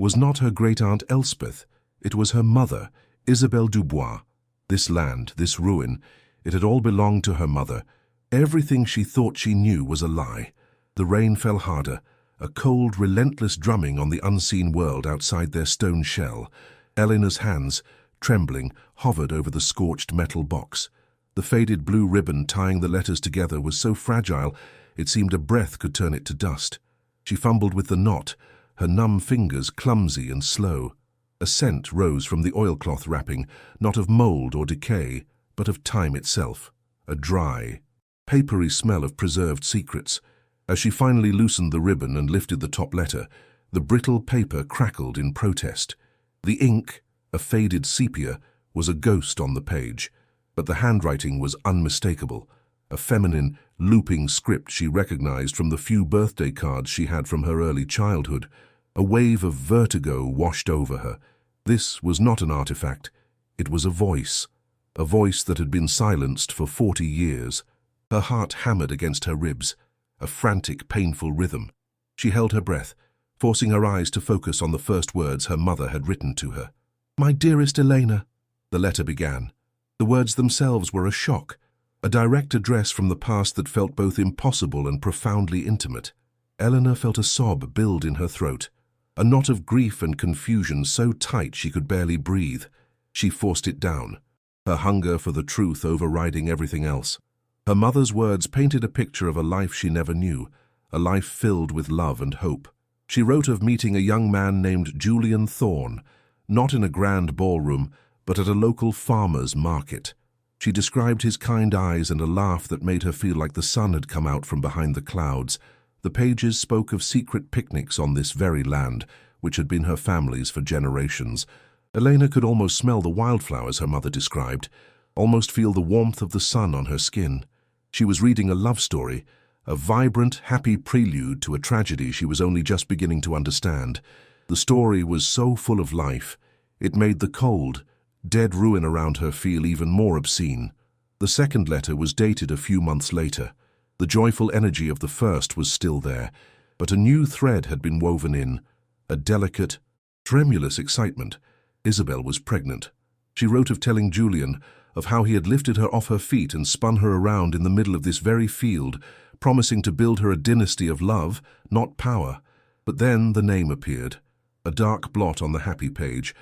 was not her great-aunt Elspeth. It was her mother, Isabelle Dubois. This land, this ruin, it had all belonged to her mother. Everything she thought she knew was a lie. The rain fell harder, a cold, relentless drumming on the unseen world outside their stone shell. Eleanor's hands, trembling, hovered over the scorched metal box. The faded blue ribbon tying the letters together was so fragile it seemed a breath could turn it to dust. She fumbled with the knot, her numb fingers clumsy and slow. A scent rose from the oilcloth wrapping, not of mold or decay, but of time itself. A dry, papery smell of preserved secrets. As she finally loosened the ribbon and lifted the top letter, the brittle paper crackled in protest. The ink, a faded sepia, was a ghost on the page, but the handwriting was unmistakable, a feminine, looping script she recognized from the few birthday cards she had from her early childhood. A wave of vertigo washed over her. This was not an artifact. It was a voice that had been silenced for 40 years. Her heart hammered against her ribs, a frantic, painful rhythm. She held her breath, forcing her eyes to focus on the first words her mother had written to her. "My dearest Elena," the letter began. The words themselves were a shock, a direct address from the past that felt both impossible and profoundly intimate. Eleanor felt a sob build in her throat, a knot of grief and confusion so tight she could barely breathe. She forced it down, her hunger for the truth overriding everything else. Her mother's words painted a picture of a life she never knew, a life filled with love and hope. She wrote of meeting a young man named Julian Thorne, not in a grand ballroom, but at a local farmer's market. She described his kind eyes and a laugh that made her feel like the sun had come out from behind the clouds. The pages spoke of secret picnics on this very land, which had been her family's for generations. Elena could almost smell the wildflowers her mother described, almost feel the warmth of the sun on her skin. She was reading a love story, a vibrant, happy prelude to a tragedy she was only just beginning to understand. The story was so full of life, it made the cold, dead ruin around her feel even more obscene. The second letter was dated a few months later. The joyful energy of the first was still there, but a new thread had been woven in, a delicate, tremulous excitement. Isabel was pregnant. She wrote of telling Julian of how he had lifted her off her feet and spun her around in the middle of this very field, promising to build her a dynasty of love, not power. But then the name appeared, a dark blot on the happy page,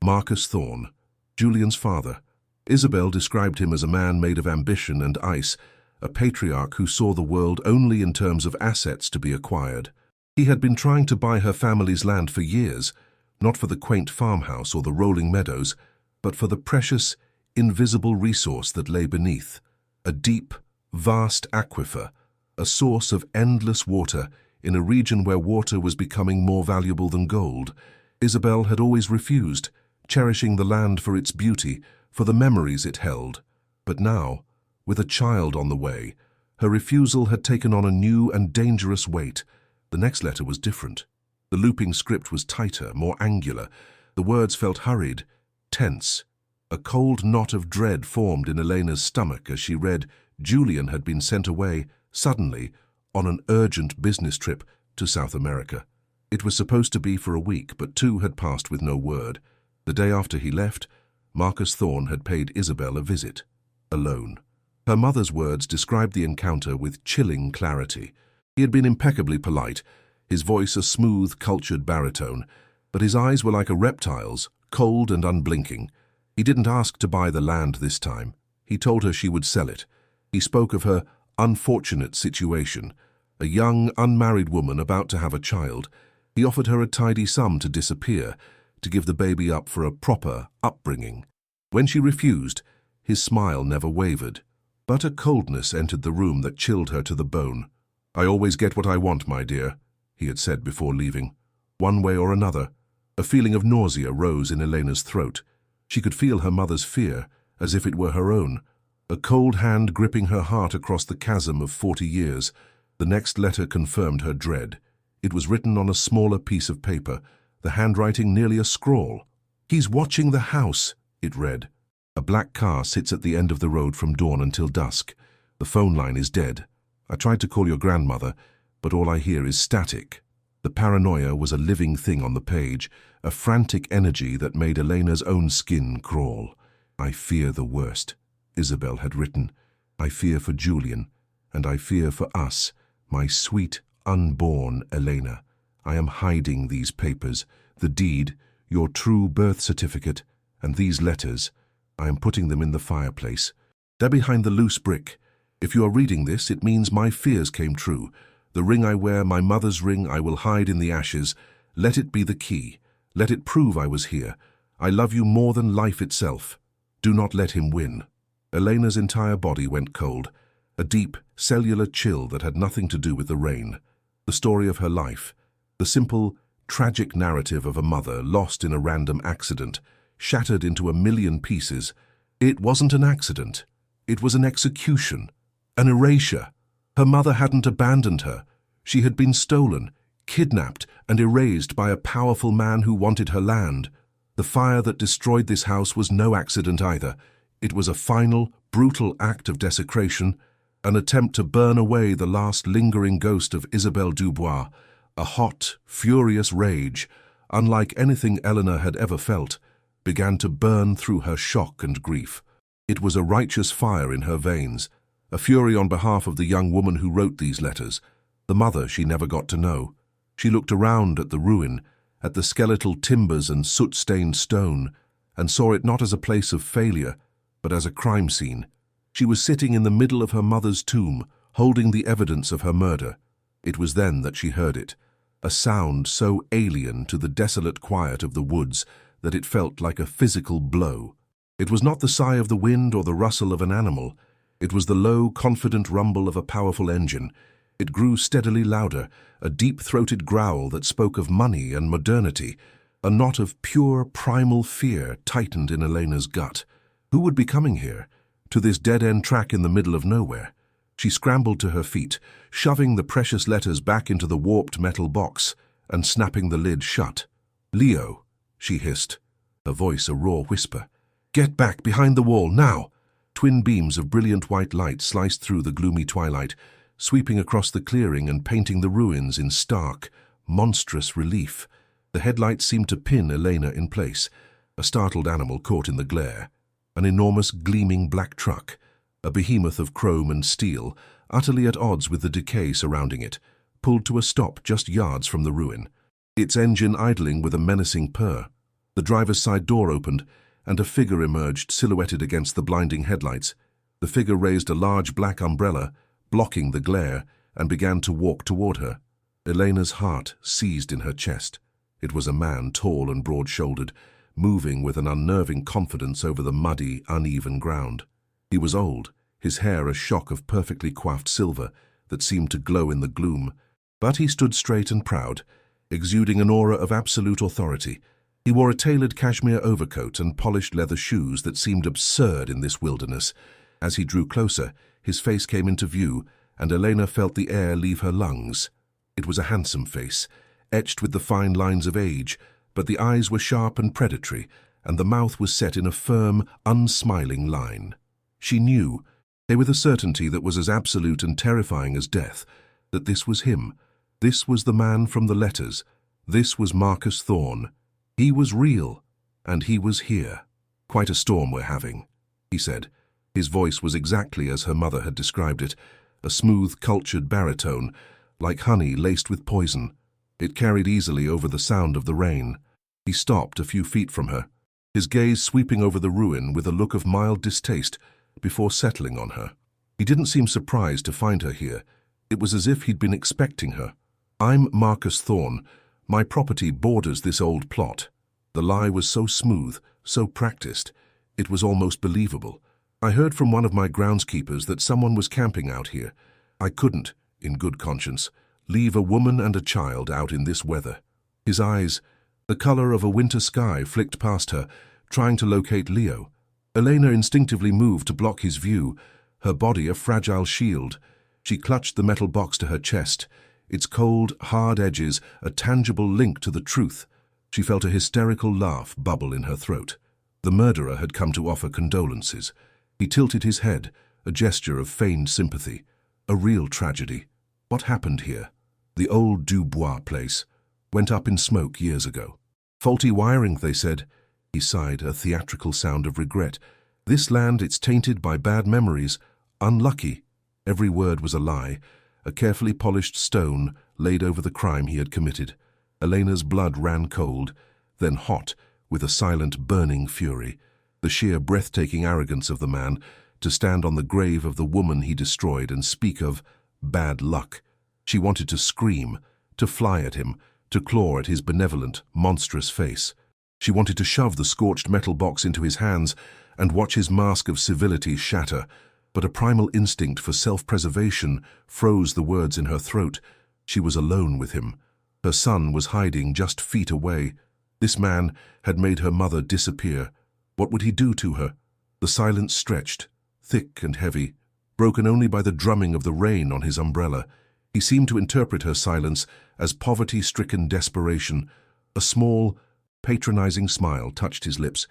Marcus Thorne, Julian's father. Isabel described him as a man made of ambition and ice, a patriarch who saw the world only in terms of assets to be acquired. He had been trying to buy her family's land for years, not for the quaint farmhouse or the rolling meadows, but for the precious, invisible resource that lay beneath, a deep, vast aquifer, a source of endless water in a region where water was becoming more valuable than gold. Isabel had always refused, cherishing the land for its beauty, for the memories it held. But now, with a child on the way, her refusal had taken on a new and dangerous weight. The next letter was different. The looping script was tighter, more angular. The words felt hurried, tense. A cold knot of dread formed in Elena's stomach as she read Julian had been sent away, suddenly, on an urgent business trip to South America. It was supposed to be for a week, but 2 had passed with no word. The day after he left, Marcus Thorne had paid Isabel a visit, alone. Her mother's words described the encounter with chilling clarity. He had been impeccably polite, his voice a smooth, cultured baritone, but his eyes were like a reptile's, cold and unblinking. He didn't ask to buy the land this time. He told her she would sell it. He spoke of her unfortunate situation, a young, unmarried woman about to have a child. He offered her a tidy sum to disappear, to give the baby up for a proper upbringing. When she refused, his smile never wavered, but a coldness entered the room that chilled her to the bone. "I always get what I want, my dear," he had said before leaving. One way or another, a feeling of nausea rose in Elena's throat. She could feel her mother's fear, as if it were her own, a cold hand gripping her heart across the chasm of 40 years. The next letter confirmed her dread. It was written on a smaller piece of paper, the handwriting nearly a scrawl. "He's watching the house," it read. "A black car sits at the end of the road from dawn until dusk. The phone line is dead. I tried to call your grandmother, but all I hear is static." The paranoia was a living thing on the page, a frantic energy that made Elena's own skin crawl. "I fear the worst," Isabel had written. "I fear for Julian, and I fear for us, my sweet, unborn Elena. I am hiding these papers, the deed, your true birth certificate, and these letters. I am putting them in the fireplace. They're behind the loose brick. If you are reading this, it means my fears came true. The ring I wear, my mother's ring, I will hide in the ashes. Let it be the key. Let it prove I was here. I love you more than life itself. Do not let him win." Elena's entire body went cold, a deep, cellular chill that had nothing to do with the rain. The story of her life, the simple, tragic narrative of a mother lost in a random accident, shattered into a million pieces. It wasn't an accident. It was an execution, an erasure. Her mother hadn't abandoned her. She had been stolen, kidnapped, and erased by a powerful man who wanted her land. The fire that destroyed this house was no accident either. It was a final, brutal act of desecration, an attempt to burn away the last lingering ghost of Isabelle Dubois, a hot, furious rage, unlike anything Eleanor had ever felt, began to burn through her shock and grief. It was a righteous fire in her veins, a fury on behalf of the young woman who wrote these letters, the mother she never got to know. She looked around at the ruin, at the skeletal timbers and soot-stained stone, and saw it not as a place of failure, but as a crime scene. She was sitting in the middle of her mother's tomb, holding the evidence of her murder. It was then that she heard it, a sound so alien to the desolate quiet of the woods that it felt like a physical blow. It was not the sigh of the wind or the rustle of an animal. It was the low, confident rumble of a powerful engine. It grew steadily louder, a deep-throated growl that spoke of money and modernity. A knot of pure, primal fear tightened in Elena's gut. Who would be coming here, to this dead-end track in the middle of nowhere? She scrambled to her feet, shoving the precious letters back into the warped metal box and snapping the lid shut. "Leo," she hissed, her voice a raw whisper. "Get back behind the wall, now!" Twin beams of brilliant white light sliced through the gloomy twilight, sweeping across the clearing and painting the ruins in stark, monstrous relief. The headlights seemed to pin Elena in place, a startled animal caught in the glare. An enormous, gleaming black truck, a behemoth of chrome and steel, utterly at odds with the decay surrounding it, pulled to a stop just yards from the ruin, its engine idling with a menacing purr. The driver's side door opened, and a figure emerged, silhouetted against the blinding headlights. The figure raised a large black umbrella, blocking the glare, and began to walk toward her. Elena's heart seized in her chest. It was a man, tall and broad-shouldered, moving with an unnerving confidence over the muddy, uneven ground. He was old, his hair a shock of perfectly coiffed silver that seemed to glow in the gloom, but he stood straight and proud, exuding an aura of absolute authority. He wore a tailored cashmere overcoat and polished leather shoes that seemed absurd in this wilderness. As he drew closer, his face came into view, and Elena felt the air leave her lungs. It was a handsome face, etched with the fine lines of age, but the eyes were sharp and predatory, and the mouth was set in a firm, unsmiling line. She knew, with a certainty that was as absolute and terrifying as death, that this was him. This was the man from the letters. This was Marcus Thorne. He was real, and he was here. "Quite a storm we're having," he said. His voice was exactly as her mother had described it, a smooth, cultured baritone, like honey laced with poison. It carried easily over the sound of the rain. He stopped a few feet from her, his gaze sweeping over the ruin with a look of mild distaste before settling on her. He didn't seem surprised to find her here. It was as if he'd been expecting her. "I'm Marcus Thorne. My property borders this old plot." The lie was so smooth, so practiced, it was almost believable. "I heard from one of my groundskeepers that someone was camping out here. I couldn't, in good conscience, leave a woman and a child out in this weather." His eyes, the color of a winter sky, flicked past her, trying to locate Leo. Elena instinctively moved to block his view, her body a fragile shield. She clutched the metal box to her chest, its cold, hard edges a tangible link to the truth. She felt a hysterical laugh bubble in her throat. The murderer had come to offer condolences. He tilted his head, a gesture of feigned sympathy. A real tragedy. What happened here? The old Dubois place went up in smoke years ago. "Faulty wiring," they said. He sighed, a theatrical sound of regret. "This land, it's tainted by bad memories. Unlucky." Every word was a lie, a carefully polished stone laid over the crime he had committed. Elena's blood ran cold, then hot, with a silent, burning fury. The sheer, breathtaking arrogance of the man to stand on the grave of the woman he destroyed and speak of bad luck. She wanted to scream, to fly at him, to claw at his benevolent, monstrous face. She wanted to shove the scorched metal box into his hands and watch his mask of civility shatter, but a primal instinct for self-preservation froze the words in her throat. She was alone with him. Her son was hiding just feet away. This man had made her mother disappear. What would he do to her? The silence stretched, thick and heavy, broken only by the drumming of the rain on his umbrella. He seemed to interpret her silence as poverty-stricken desperation. A small, patronizing smile touched his lips.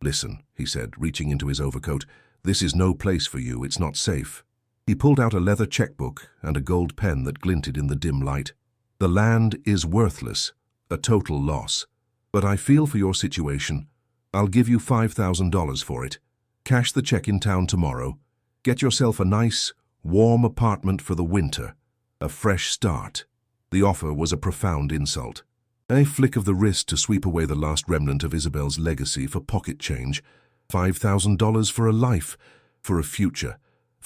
"Listen," he said, reaching into his overcoat. "This is no place for you. It's not safe." He pulled out a leather checkbook and a gold pen that glinted in the dim light. "The land is worthless, a total loss. But I feel for your situation. I'll give you $5,000 for it. Cash the check in town tomorrow. Get yourself a nice, warm apartment for the winter. A fresh start." The offer was a profound insult. A flick of the wrist to sweep away the last remnant of Isabel's legacy for pocket change. $5,000 for a life, for a future.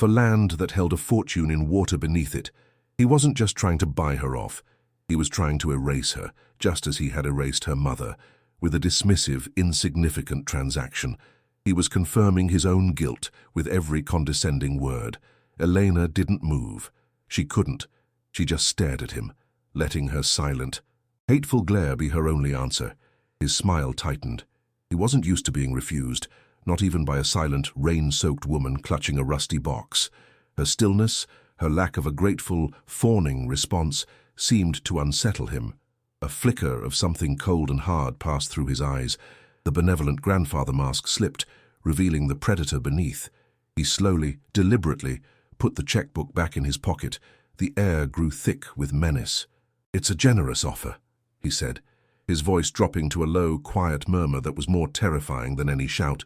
for land that held a fortune in water beneath it. He wasn't just trying to buy her off. He was trying to erase her, just as he had erased her mother, with a dismissive, insignificant transaction. He was confirming his own guilt with every condescending word. Elena didn't move. She couldn't. She just stared at him, letting her silent, hateful glare be her only answer. His smile tightened. He wasn't used to being refused, not even by a silent, rain-soaked woman clutching a rusty box. Her stillness, her lack of a grateful, fawning response, seemed to unsettle him. A flicker of something cold and hard passed through his eyes. The benevolent grandfather mask slipped, revealing the predator beneath. He slowly, deliberately, put the checkbook back in his pocket. The air grew thick with menace. "It's a generous offer," he said, his voice dropping to a low, quiet murmur that was more terrifying than any shout.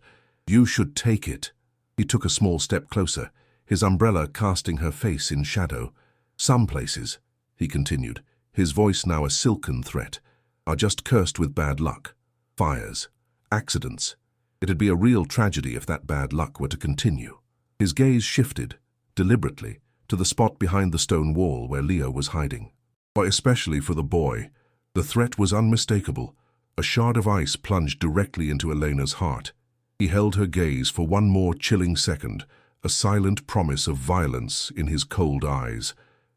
"You should take it." He took a small step closer, his umbrella casting her face in shadow. "Some places," he continued, his voice now a silken threat, "are just cursed with bad luck. Fires, accidents. It'd be a real tragedy if that bad luck were to continue." His gaze shifted, deliberately, to the spot behind the stone wall where Leo was hiding. But especially for the boy, the threat was unmistakable. A shard of ice plunged directly into Elena's heart. He held her gaze for one more chilling second, a silent promise of violence in his cold eyes.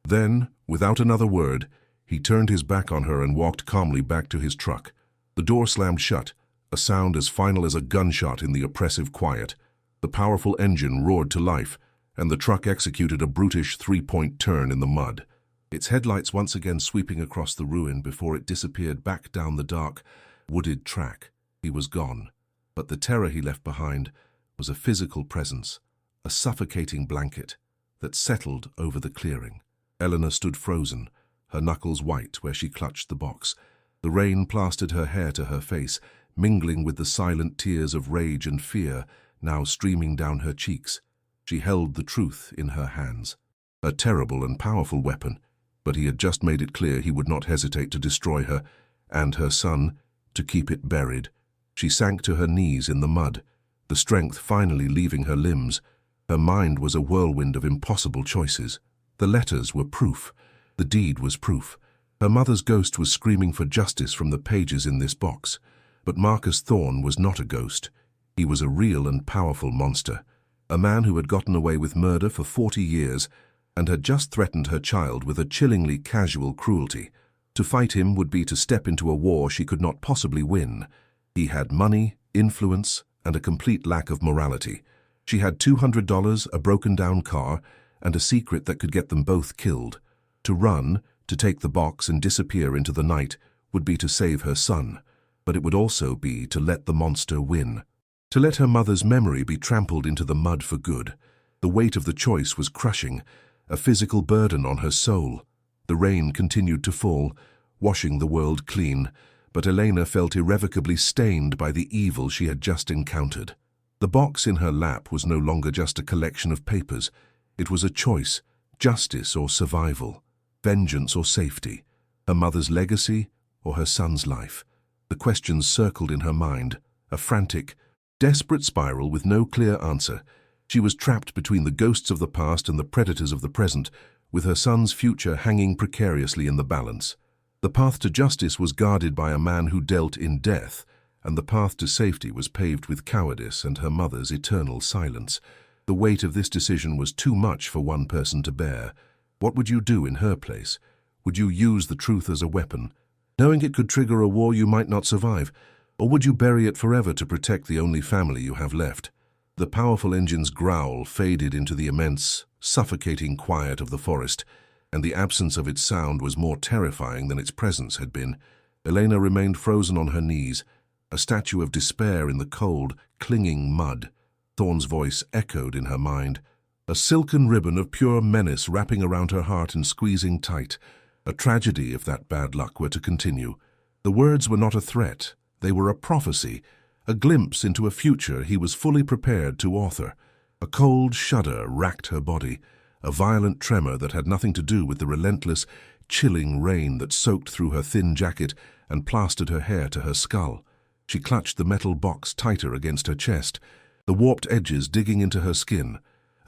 Then, without another word, he turned his back on her and walked calmly back to his truck. The door slammed shut, a sound as final as a gunshot in the oppressive quiet. The powerful engine roared to life, and the truck executed a brutish three-point turn in the mud, its headlights once again sweeping across the ruin before it disappeared back down the dark, wooded track. He was gone, but the terror he left behind was a physical presence, a suffocating blanket that settled over the clearing. Eleanor stood frozen, her knuckles white where she clutched the box. The rain plastered her hair to her face, mingling with the silent tears of rage and fear now streaming down her cheeks. She held the truth in her hands. A terrible and powerful weapon, but he had just made it clear he would not hesitate to destroy her and her son, to keep it buried. She sank to her knees in the mud, the strength finally leaving her limbs. Her mind was a whirlwind of impossible choices. The letters were proof. The deed was proof. Her mother's ghost was screaming for justice from the pages in this box. But Marcus Thorne was not a ghost. He was a real and powerful monster. A man who had gotten away with murder for 40 years and had just threatened her child with a chillingly casual cruelty. To fight him would be to step into a war she could not possibly win. He had money, influence, and a complete lack of morality. She had $200, a broken-down car, and a secret that could get them both killed. To run, to take the box and disappear into the night, would be to save her son, but it would also be to let the monster win. To let her mother's memory be trampled into the mud for good. The weight of the choice was crushing, a physical burden on her soul. The rain continued to fall, washing the world clean, but Elena felt irrevocably stained by the evil she had just encountered. The box in her lap was no longer just a collection of papers. It was a choice, justice or survival, vengeance or safety, her mother's legacy or her son's life. The questions circled in her mind, a frantic, desperate spiral with no clear answer. She was trapped between the ghosts of the past and the predators of the present, with her son's future hanging precariously in the balance. The path to justice was guarded by a man who dealt in death, and the path to safety was paved with cowardice and her mother's eternal silence. The weight of this decision was too much for one person to bear. What would you do in her place? Would you use the truth as a weapon, knowing it could trigger a war you might not survive? Or would you bury it forever to protect the only family you have left? The powerful engine's growl faded into the immense, suffocating quiet of the forest, and the absence of its sound was more terrifying than its presence had been. Elena remained frozen on her knees, a statue of despair in the cold, clinging mud. Thorne's voice echoed in her mind, a silken ribbon of pure menace wrapping around her heart and squeezing tight. A tragedy if that bad luck were to continue. The words were not a threat. They were a prophecy, a glimpse into a future he was fully prepared to author. A cold shudder racked her body, a violent tremor that had nothing to do with the relentless, chilling rain that soaked through her thin jacket and plastered her hair to her skull. She clutched the metal box tighter against her chest, the warped edges digging into her skin.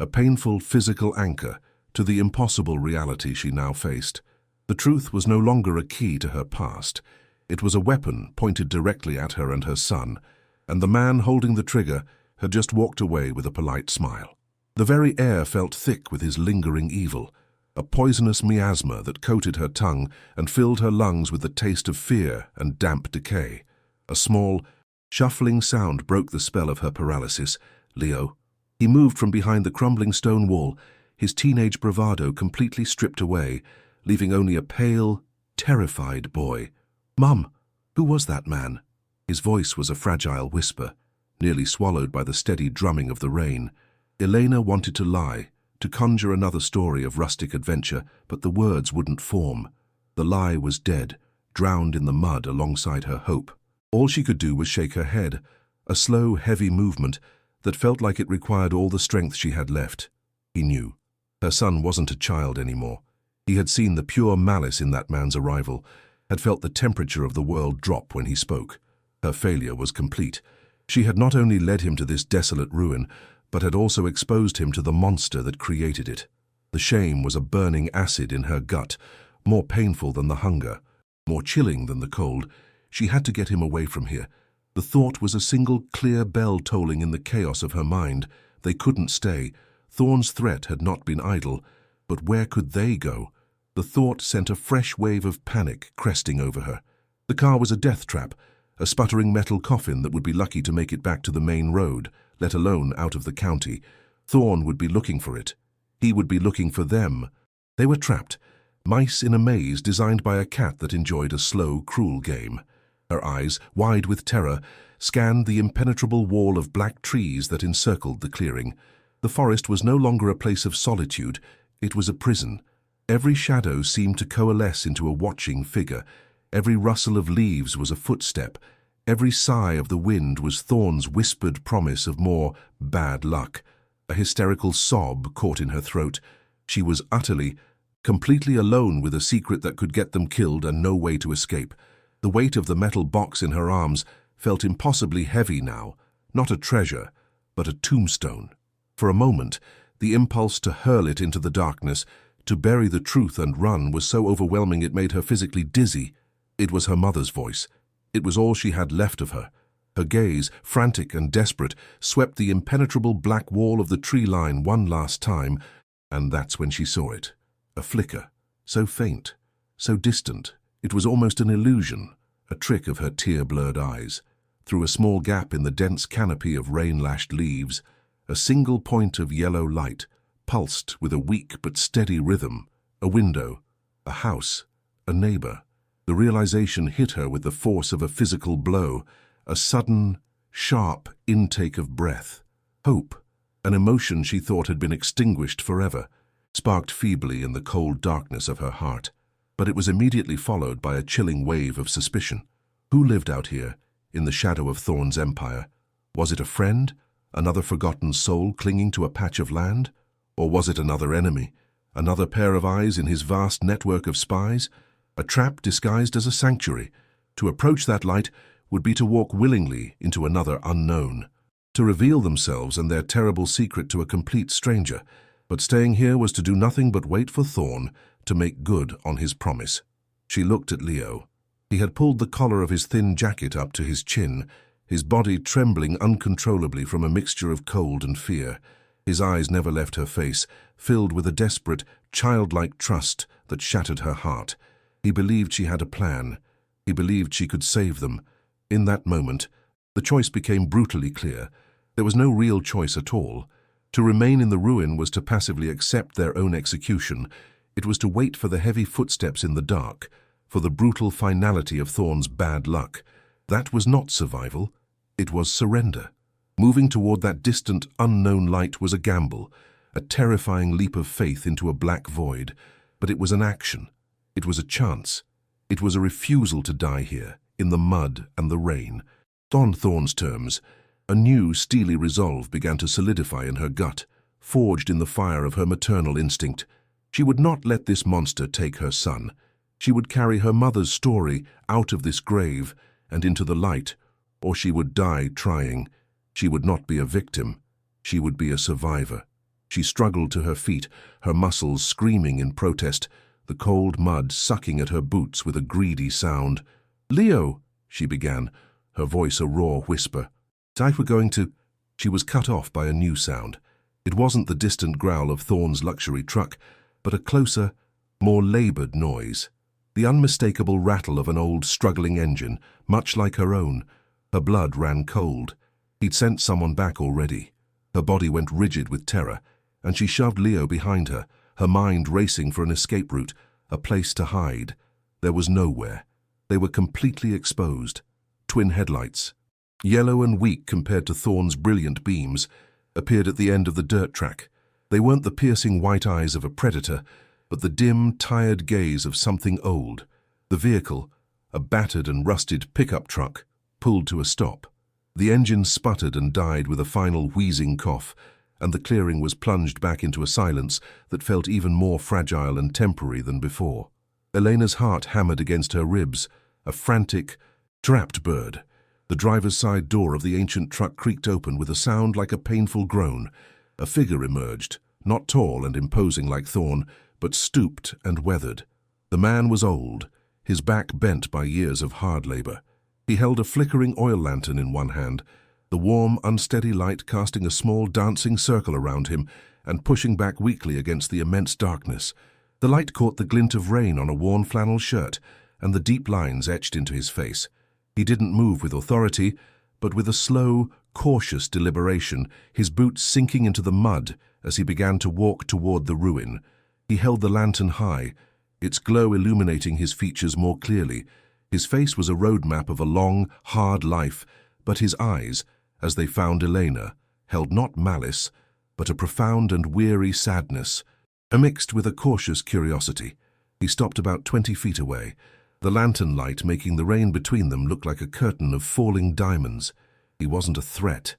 a painful physical anchor to the impossible reality she now faced. The truth was no longer a key to her past. It was a weapon pointed directly at her and her son, and the man holding the trigger had just walked away with a polite smile. The very air felt thick with his lingering evil, a poisonous miasma that coated her tongue and filled her lungs with the taste of fear and damp decay. A small, shuffling sound broke the spell of her paralysis. Leo. He moved from behind the crumbling stone wall, his teenage bravado completely stripped away, leaving only a pale, terrified boy. "Mum, who was that man?" His voice was a fragile whisper, nearly swallowed by the steady drumming of the rain. Elena wanted to lie, to conjure another story of rustic adventure, but the words wouldn't form. The lie was dead, drowned in the mud alongside her hope. All she could do was shake her head, a slow, heavy movement that felt like it required all the strength she had left. He knew. Her son wasn't a child anymore. He had seen the pure malice in that man's arrival, had felt the temperature of the world drop when he spoke. Her failure was complete. She had not only led him to this desolate ruin, but had also exposed him to the monster that created it. The shame was a burning acid in her gut, more painful than the hunger, more chilling than the cold. She had to get him away from here. The thought was a single clear bell tolling in the chaos of her mind. They couldn't stay. Thorne's threat had not been idle, but where could they go? The thought sent a fresh wave of panic cresting over her. The car was a death trap, a sputtering metal coffin that would be lucky to make it back to the main road, let alone out of the county. Thorne would be looking for it. He would be looking for them. They were trapped, mice in a maze designed by a cat that enjoyed a slow, cruel game. Her eyes, wide with terror, scanned the impenetrable wall of black trees that encircled the clearing. The forest was no longer a place of solitude, it was a prison. Every shadow seemed to coalesce into a watching figure. Every rustle of leaves was a footstep. Every sigh of the wind was Thorne's whispered promise of more bad luck. A hysterical sob caught in her throat. She was utterly, completely alone with a secret that could get them killed and no way to escape. The weight of the metal box in her arms felt impossibly heavy now, not a treasure, but a tombstone. For a moment, the impulse to hurl it into the darkness, to bury the truth and run, was so overwhelming it made her physically dizzy. It was her mother's voice. It was all she had left of her. Her gaze, frantic and desperate, swept the impenetrable black wall of the tree line one last time, and that's when she saw it. A flicker, so faint, so distant. It was almost an illusion, a trick of her tear-blurred eyes. Through a small gap in the dense canopy of rain-lashed leaves, a single point of yellow light pulsed with a weak but steady rhythm. A window, a house, a neighbor. The realization hit her with the force of a physical blow, a sudden, sharp intake of breath. Hope, an emotion she thought had been extinguished forever, sparked feebly in the cold darkness of her heart. But it was immediately followed by a chilling wave of suspicion. Who lived out here, in the shadow of Thorne's empire? Was it a friend, another forgotten soul clinging to a patch of land? Or was it another enemy, another pair of eyes in his vast network of spies? A trap disguised as a sanctuary. To approach that light would be to walk willingly into another unknown, to reveal themselves and their terrible secret to a complete stranger. But staying here was to do nothing but wait for Thorne to make good on his promise. She looked at Leo. He had pulled the collar of his thin jacket up to his chin, his body trembling uncontrollably from a mixture of cold and fear. His eyes never left her face, filled with a desperate, childlike trust that shattered her heart. He believed she had a plan. He believed she could save them. In that moment, the choice became brutally clear. There was no real choice at all. To remain in the ruin was to passively accept their own execution. It was to wait for the heavy footsteps in the dark, for the brutal finality of Thorne's bad luck. That was not survival. It was surrender. Moving toward that distant, unknown light was a gamble, a terrifying leap of faith into a black void. But it was an action. It was a chance. It was a refusal to die here, in the mud and the rain. On Thorne's terms, a new, steely resolve began to solidify in her gut, forged in the fire of her maternal instinct. She would not let this monster take her son. She would carry her mother's story out of this grave and into the light, or she would die trying. She would not be a victim. She would be a survivor. She struggled to her feet, her muscles screaming in protest, the cold mud sucking at her boots with a greedy sound. "Leo," she began, her voice a raw whisper. "I were going to—" She was cut off by a new sound. It wasn't the distant growl of Thorne's luxury truck, but a closer, more labored noise. The unmistakable rattle of an old, struggling engine, much like her own. Her blood ran cold. He'd sent someone back already. Her body went rigid with terror, and she shoved Leo behind her, her mind racing for an escape route, a place to hide. There was nowhere. They were completely exposed. Twin headlights, yellow and weak compared to Thorne's brilliant beams, appeared at the end of the dirt track. They weren't the piercing white eyes of a predator, but the dim, tired gaze of something old. The vehicle, a battered and rusted pickup truck, pulled to a stop. The engine sputtered and died with a final wheezing cough, and the clearing was plunged back into a silence that felt even more fragile and temporary than before. Elena's heart hammered against her ribs, a frantic, trapped bird. The driver's side door of the ancient truck creaked open with a sound like a painful groan. A figure emerged, not tall and imposing like Thorne, but stooped and weathered. The man was old, his back bent by years of hard labor. He held a flickering oil lantern in one hand, the warm, unsteady light casting a small dancing circle around him and pushing back weakly against the immense darkness. The light caught the glint of rain on a worn flannel shirt and the deep lines etched into his face. He didn't move with authority, but with a slow, cautious deliberation, his boots sinking into the mud as he began to walk toward the ruin. He held the lantern high, its glow illuminating his features more clearly. His face was a roadmap of a long, hard life, but his eyes, as they found Elena, held not malice, but a profound and weary sadness, mixed with a cautious curiosity. He stopped about 20 feet away, the lantern light making the rain between them look like a curtain of falling diamonds. He wasn't a threat.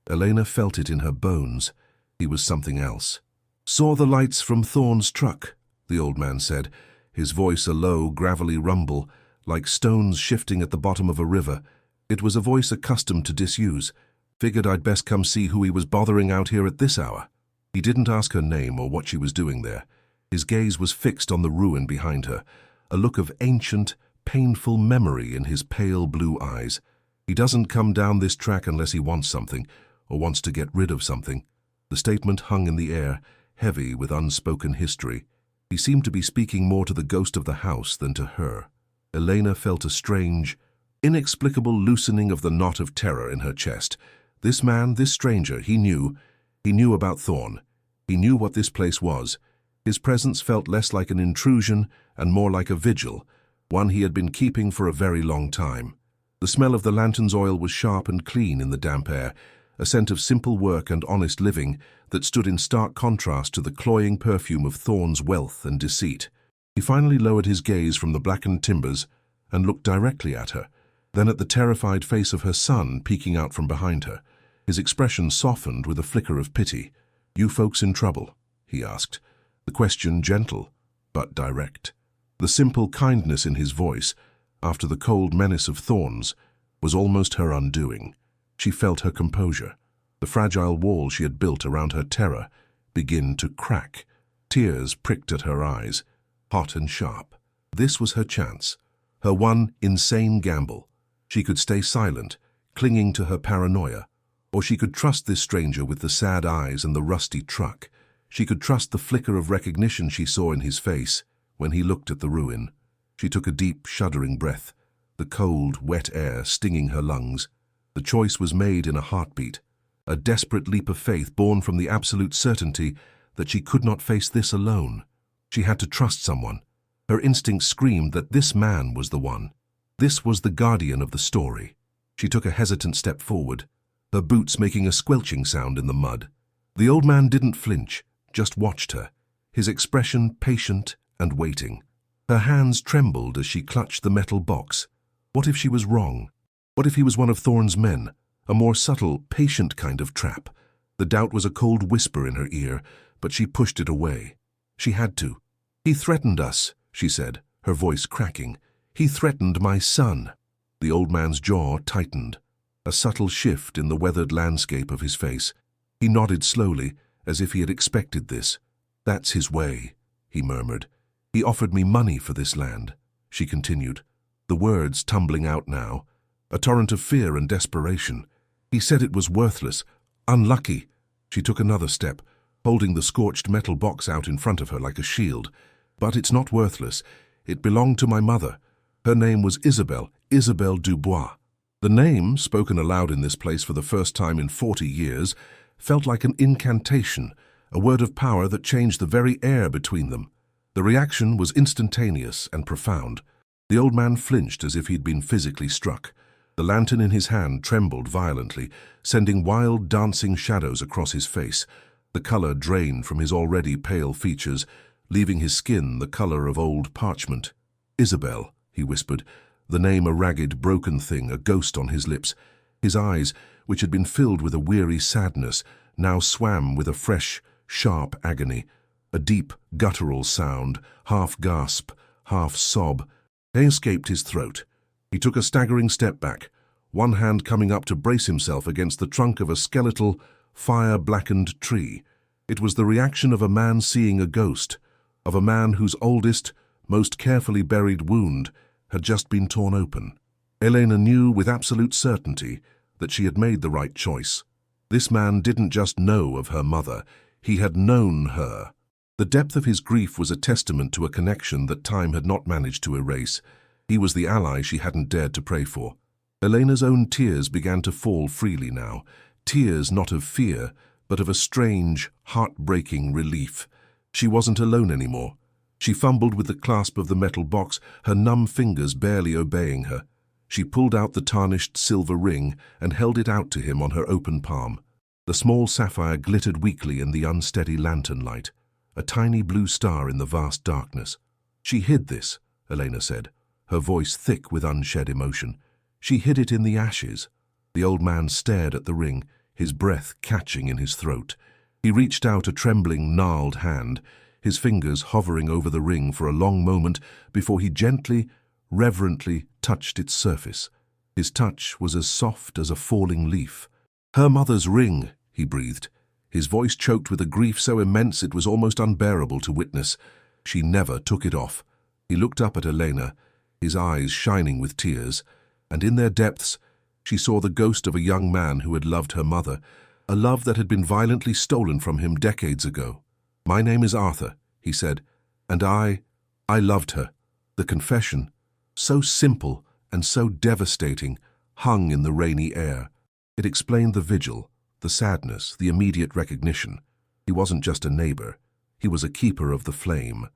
Elena felt it in her bones. He was something else. "Saw the lights from Thorne's truck," the old man said, his voice a low, gravelly rumble, like stones shifting at the bottom of a river. It was a voice accustomed to disuse. "Figured I'd best come see who he was bothering out here at this hour." He didn't ask her name or what she was doing there. His gaze was fixed on the ruin behind her, a look of ancient, painful memory in his pale blue eyes. "He doesn't come down this track unless he wants something, or wants to get rid of something." The statement hung in the air, heavy with unspoken history. He seemed to be speaking more to the ghost of the house than to her. Elena felt a strange, inexplicable loosening of the knot of terror in her chest. This man, this stranger, he knew about Thorne. He knew what this place was. His presence felt less like an intrusion and more like a vigil, one he had been keeping for a very long time. The smell of the lantern's oil was sharp and clean in the damp air, a scent of simple work and honest living that stood in stark contrast to the cloying perfume of Thorne's wealth and deceit. He finally lowered his gaze from the blackened timbers and looked directly at her, then at the terrified face of her son peeking out from behind her. His expression softened with a flicker of pity. "You folks in trouble?" he asked, the question gentle but direct. The simple kindness in his voice, after the cold menace of Thorne's, was almost her undoing. She felt her composure, the fragile wall she had built around her terror, begin to crack. Tears pricked at her eyes, hot and sharp. This was her chance, her one insane gamble. She could stay silent, clinging to her paranoia, or she could trust this stranger with the sad eyes and the rusty truck. She could trust the flicker of recognition she saw in his face when he looked at the ruin. She took a deep, shuddering breath, the cold, wet air stinging her lungs. The choice was made in a heartbeat, a desperate leap of faith born from the absolute certainty that she could not face this alone. She had to trust someone. Her instincts screamed that this man was the one. This was the guardian of the story. She took a hesitant step forward, her boots making a squelching sound in the mud. The old man didn't flinch, just watched her, his expression patient and waiting. Her hands trembled as she clutched the metal box. What if she was wrong? What if he was one of Thorne's men, a more subtle, patient kind of trap? The doubt was a cold whisper in her ear, but she pushed it away. She had to. "He threatened us," she said, her voice cracking. "He threatened my son." The old man's jaw tightened, a subtle shift in the weathered landscape of his face. He nodded slowly, as if he had expected this. "That's his way," he murmured. "He offered me money for this land," she continued, the words tumbling out now, a torrent of fear and desperation. "He said it was worthless, unlucky." She took another step, holding the scorched metal box out in front of her like a shield. "But it's not worthless. It belonged to my mother. Her name was Isabelle Dubois." The name, spoken aloud in this place for the first time in 40 years, felt like an incantation, a word of power that changed the very air between them. The reaction was instantaneous and profound. The old man flinched as if he'd been physically struck. The lantern in his hand trembled violently, sending wild, dancing shadows across his face. The color drained from his already pale features, leaving his skin the color of old parchment. "Isabelle," he whispered, the name a ragged, broken thing, a ghost on his lips. His eyes, which had been filled with a weary sadness, now swam with a fresh, sharp agony. A deep, guttural sound, half gasp, half sob, escaped his throat. He took a staggering step back, one hand coming up to brace himself against the trunk of a skeletal, fire-blackened tree. It was the reaction of a man seeing a ghost, of a man whose oldest, most carefully buried wound had just been torn open. Elena knew with absolute certainty that she had made the right choice. This man didn't just know of her mother, he had known her. The depth of his grief was a testament to a connection that time had not managed to erase. He was the ally she hadn't dared to pray for. Elena's own tears began to fall freely now, tears not of fear, but of a strange, heart-breaking relief. She wasn't alone anymore. She fumbled with the clasp of the metal box, her numb fingers barely obeying her. She pulled out the tarnished silver ring and held it out to him on her open palm. The small sapphire glittered weakly in the unsteady lantern light, a tiny blue star in the vast darkness. "She hid this," Elena said, her voice thick with unshed emotion. "She hid it in the ashes." The old man stared at the ring, his breath catching in his throat. He reached out a trembling, gnarled hand, his fingers hovering over the ring for a long moment before he gently, reverently touched its surface. His touch was as soft as a falling leaf. "Her mother's ring," he breathed, his voice choked with a grief so immense it was almost unbearable to witness. "She never took it off." He looked up at Elena, his eyes shining with tears, and in their depths she saw the ghost of a young man who had loved her mother, a love that had been violently stolen from him decades ago. "My name is Arthur," he said, "and I loved her." The confession, so simple and so devastating, hung in the rainy air. It explained the vigil, the sadness, the immediate recognition. He wasn't just a neighbor. He was a keeper of the flame,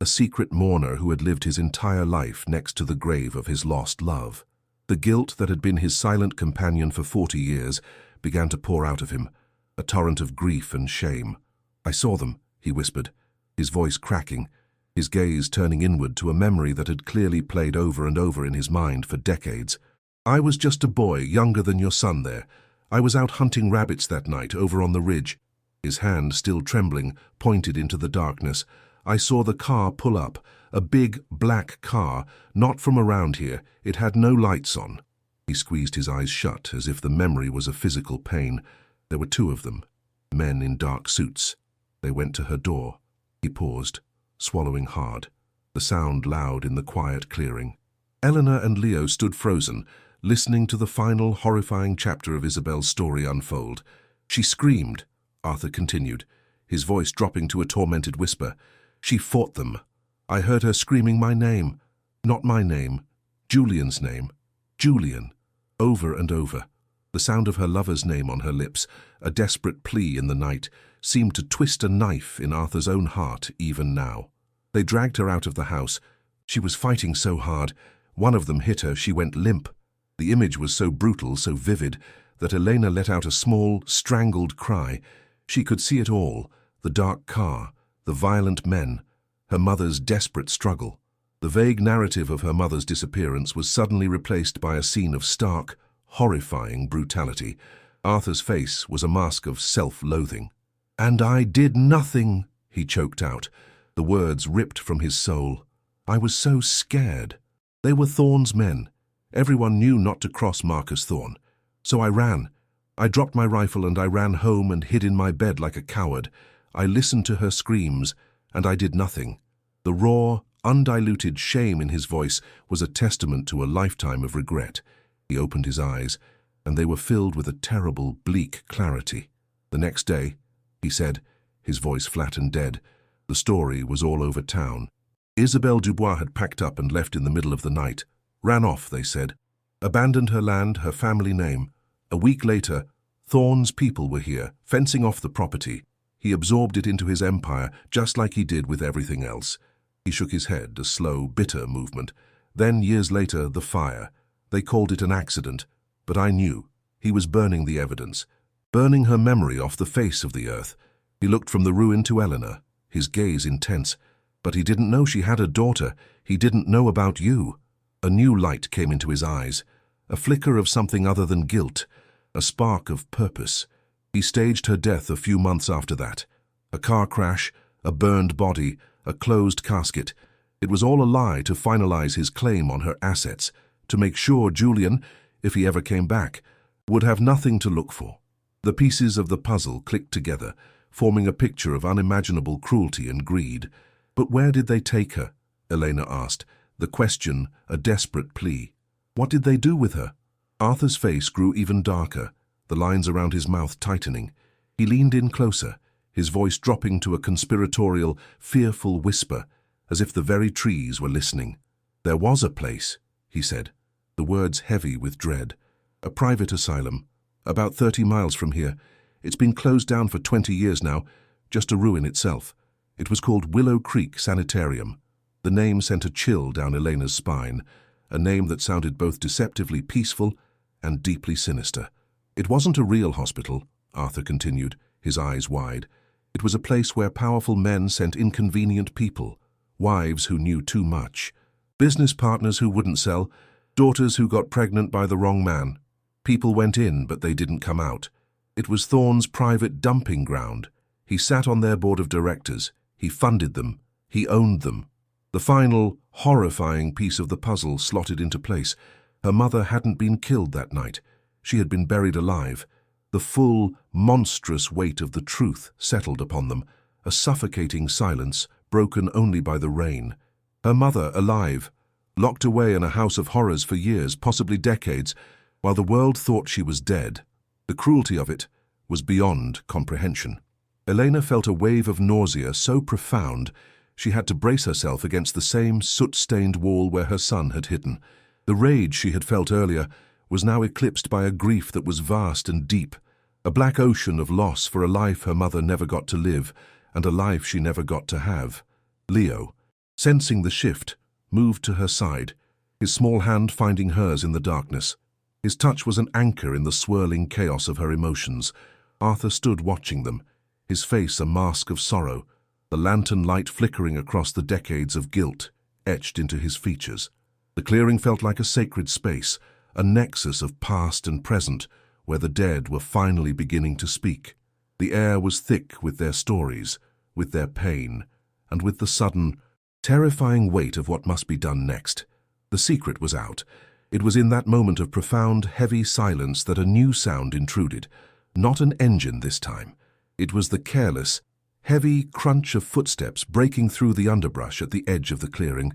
a secret mourner who had lived his entire life next to the grave of his lost love. The guilt that had been his silent companion for 40 years began to pour out of him, a torrent of grief and shame. "I saw them," he whispered, his voice cracking, his gaze turning inward to a memory that had clearly played over and over in his mind for decades. "I was just a boy, younger than your son there. I was out hunting rabbits that night over on the ridge." His hand, still trembling, pointed into the darkness. "I saw the car pull up, a big, black car, not from around here. It had no lights on." He squeezed his eyes shut as if the memory was a physical pain. There were 2 of them, men in dark suits. They went to her door. He paused, swallowing hard, the sound loud in the quiet clearing. Eleanor and Leo stood frozen, listening to the final horrifying chapter of Isabelle's story unfold. "She screamed," Arthur continued, his voice dropping to a tormented whisper. "She fought them. I heard her screaming my name. Not my name. Julian's name. Julian. Over and over. The sound of her lover's name on her lips, a desperate plea in the night, seemed to twist a knife in Arthur's own heart even now. They dragged her out of the house. She was fighting so hard. One of them hit her. She went limp. The image was so brutal, so vivid, that Elena let out a small, strangled cry. She could see it all, the dark car, the violent men, her mother's desperate struggle. The vague narrative of her mother's disappearance was suddenly replaced by a scene of stark, horrifying brutality. Arthur's face was a mask of self-loathing. "And I did nothing," he choked out, the words ripped from his soul. "I was so scared. They were Thorne's men. Everyone knew not to cross Marcus Thorne. So I ran. I dropped my rifle and I ran home and hid in my bed like a coward. I listened to her screams, and I did nothing. The raw, undiluted shame in his voice was a testament to a lifetime of regret. He opened his eyes, and they were filled with a terrible, bleak clarity. The next day, he said, his voice flat and dead, the story was all over town. Isabelle Dubois had packed up and left in the middle of the night. Ran off, they said. Abandoned her land, her family name. A week later, Thorne's people were here, fencing off the property. He absorbed it into his empire, just like he did with everything else. He shook his head, a slow, bitter movement. Then, years later, the fire. They called it an accident, but I knew. He was burning the evidence, burning her memory off the face of the earth. He looked from the ruin to Eleanor, his gaze intense. But he didn't know she had a daughter. He didn't know about you. A new light came into his eyes, a flicker of something other than guilt, a spark of purpose. He staged her death a few months after that. A car crash, a burned body, a closed casket. It was all a lie to finalize his claim on her assets, to make sure Julian, if he ever came back, would have nothing to look for. The pieces of the puzzle clicked together, forming a picture of unimaginable cruelty and greed. But where did they take her? Elena asked, the question a desperate plea. What did they do with her? Arthur's face grew even darker, the lines around his mouth tightening. He leaned in closer, his voice dropping to a conspiratorial, fearful whisper, as if the very trees were listening. There was a place, he said, the words heavy with dread. A private asylum, about 30 miles from here. It's been closed down for 20 years now, just a ruin itself. It was called Willow Creek Sanitarium. The name sent a chill down Elena's spine, a name that sounded both deceptively peaceful and deeply sinister. It wasn't a real hospital, Arthur continued, his eyes wide. It was a place where powerful men sent inconvenient people, wives who knew too much, business partners who wouldn't sell, daughters who got pregnant by the wrong man. People went in, but they didn't come out. It was Thorne's private dumping ground. He sat on their board of directors. He funded them. He owned them. The final, horrifying piece of the puzzle slotted into place. Her mother hadn't been killed that night. She had been buried alive. The full, monstrous weight of the truth settled upon them, a suffocating silence broken only by the rain. Her mother alive, locked away in a house of horrors for years, possibly decades, while the world thought she was dead. The cruelty of it was beyond comprehension. Elena felt a wave of nausea so profound she had to brace herself against the same soot-stained wall where her son had hidden. The rage she had felt earlier was now eclipsed by a grief that was vast and deep, a black ocean of loss for a life her mother never got to live and a life she never got to have. Leo, sensing the shift, moved to her side, his small hand finding hers in the darkness. His touch was an anchor in the swirling chaos of her emotions. Arthur stood watching them, his face a mask of sorrow, the lantern light flickering across the decades of guilt etched into his features. The clearing felt like a sacred space, a nexus of past and present, where the dead were finally beginning to speak. The air was thick with their stories, with their pain, and with the sudden, terrifying weight of what must be done next. The secret was out. It was in that moment of profound, heavy silence that a new sound intruded. Not an engine this time. It was the careless, heavy crunch of footsteps breaking through the underbrush at the edge of the clearing.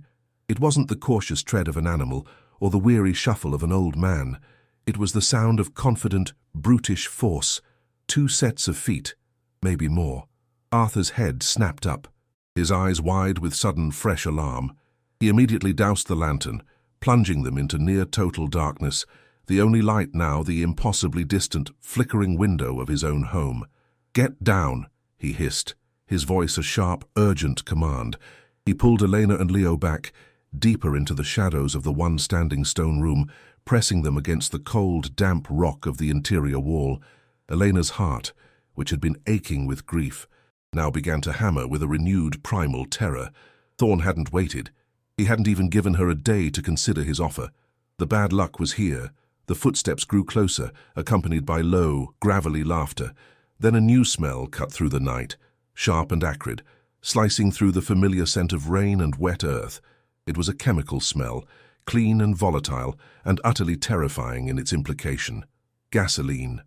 It wasn't the cautious tread of an animal or the weary shuffle of an old man. It was the sound of confident, brutish force. 2 sets of feet, maybe more. Arthur's head snapped up, his eyes wide with sudden, fresh alarm. He immediately doused the lantern, plunging them into near-total darkness, the only light now the impossibly distant, flickering window of his own home. "Get down," he hissed, his voice a sharp, urgent command. He pulled Elena and Leo back, deeper into the shadows of the one-standing stone room, pressing them against the cold, damp rock of the interior wall. Elena's heart, which had been aching with grief, now began to hammer with a renewed primal terror. Thorne hadn't waited. He hadn't even given her a day to consider his offer. The bad luck was here. The footsteps grew closer, accompanied by low, gravelly laughter. Then a new smell cut through the night, sharp and acrid, slicing through the familiar scent of rain and wet earth. It was a chemical smell, clean and volatile, and utterly terrifying in its implication. Gasoline.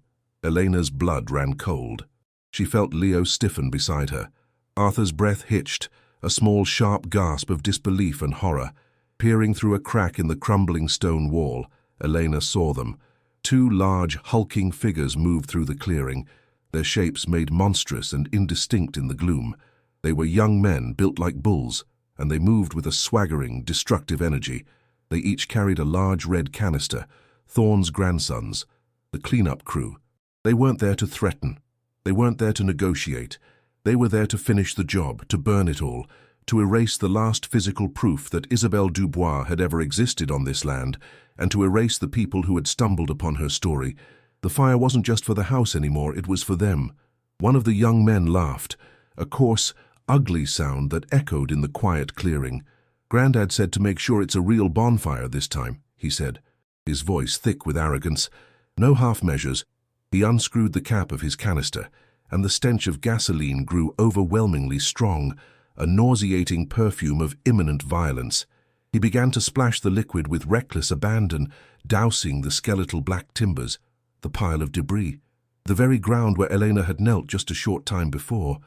Elena's blood ran cold. She felt Leo stiffen beside her. Arthur's breath hitched, a small sharp gasp of disbelief and horror. Peering through a crack in the crumbling stone wall, Elena saw them. Two large, hulking figures moved through the clearing, their shapes made monstrous and indistinct in the gloom. They were young men built like bulls, and they moved with a swaggering, destructive energy. They each carried a large red canister, Thorn's grandsons, the cleanup crew. They weren't there to threaten. They weren't there to negotiate. They were there to finish the job, to burn it all, to erase the last physical proof that Isabelle Dubois had ever existed on this land, and to erase the people who had stumbled upon her story. The fire wasn't just for the house anymore, it was for them. One of the young men laughed, a coarse, ugly sound that echoed in the quiet clearing. "Grandad said to make sure it's a real bonfire this time," he said, his voice thick with arrogance. No half measures. He unscrewed the cap of his canister, and the stench of gasoline grew overwhelmingly strong, a nauseating perfume of imminent violence. He began to splash the liquid with reckless abandon, dousing the skeletal black timbers, the pile of debris, the very ground where Elena had knelt just a short time before.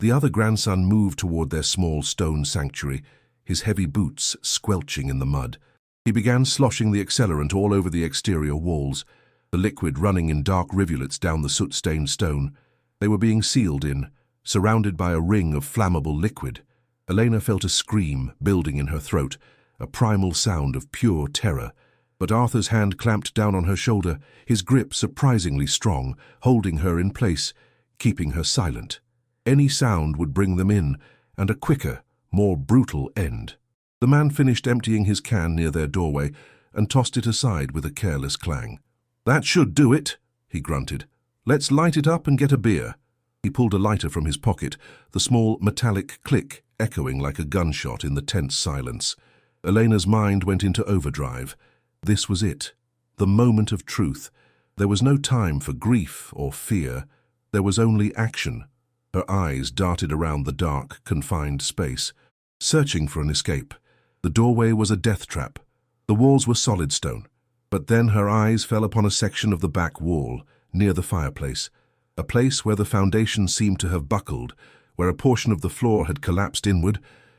The other grandson moved toward their small stone sanctuary, his heavy boots squelching in the mud. He began sloshing the accelerant all over the exterior walls, the liquid running in dark rivulets down the soot-stained stone. They were being sealed in, surrounded by a ring of flammable liquid. Elena felt a scream building in her throat, a primal sound of pure terror. But Arthur's hand clamped down on her shoulder, his grip surprisingly strong, holding her in place, keeping her silent. Any sound would bring them in, and a quicker, more brutal end. The man finished emptying his can near their doorway and tossed it aside with a careless clang. "That should do it," he grunted. "Let's light it up and get a beer." He pulled a lighter from his pocket, the small metallic click echoing like a gunshot in the tense silence. Elena's mind went into overdrive. This was it, the moment of truth. There was no time for grief or fear. There was only action. Her eyes darted around the dark, confined space, searching for an escape. The doorway was a death trap. The walls were solid stone. But then her eyes fell upon a section of the back wall, near the fireplace, a place where the foundation seemed to have buckled, where a portion of the floor had collapsed inward,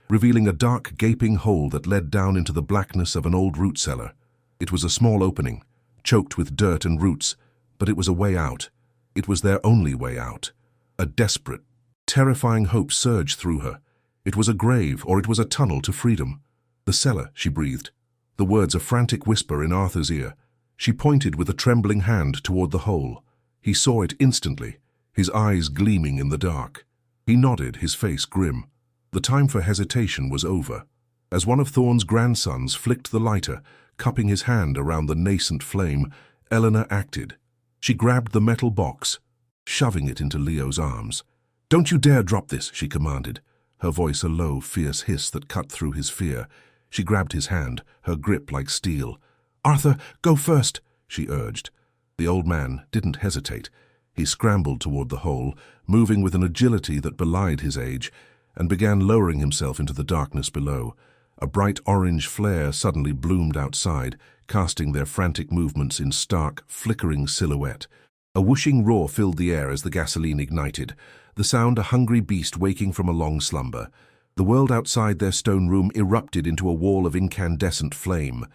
revealing a dark, gaping hole that led down into the blackness of an old root cellar. It was a small opening, choked with dirt and roots, but it was a way out. It was their only way out. A desperate, terrifying hope surged through her. It was a grave, or it was a tunnel to freedom. "The cellar," she breathed, the words a frantic whisper in Arthur's ear. She pointed with a trembling hand toward the hole. He saw it instantly, his eyes gleaming in the dark. He nodded, his face grim. The time for hesitation was over. As one of Thorn's grandsons flicked the lighter, cupping his hand around the nascent flame, Eleanor acted. She grabbed the metal box, shoving it into Leo's arms. "Don't you dare drop this," she commanded, her voice a low, fierce hiss that cut through his fear. She grabbed his hand, her grip like steel. "Arthur, go first," she urged. The old man didn't hesitate. He scrambled toward the hole, moving with an agility that belied his age, and began lowering himself into the darkness below. A bright orange flare suddenly bloomed outside, casting their frantic movements in stark, flickering silhouette. A whooshing roar filled the air as the gasoline ignited, the sound a hungry beast waking from a long slumber. The world outside their stone room erupted into a wall of incandescent flame.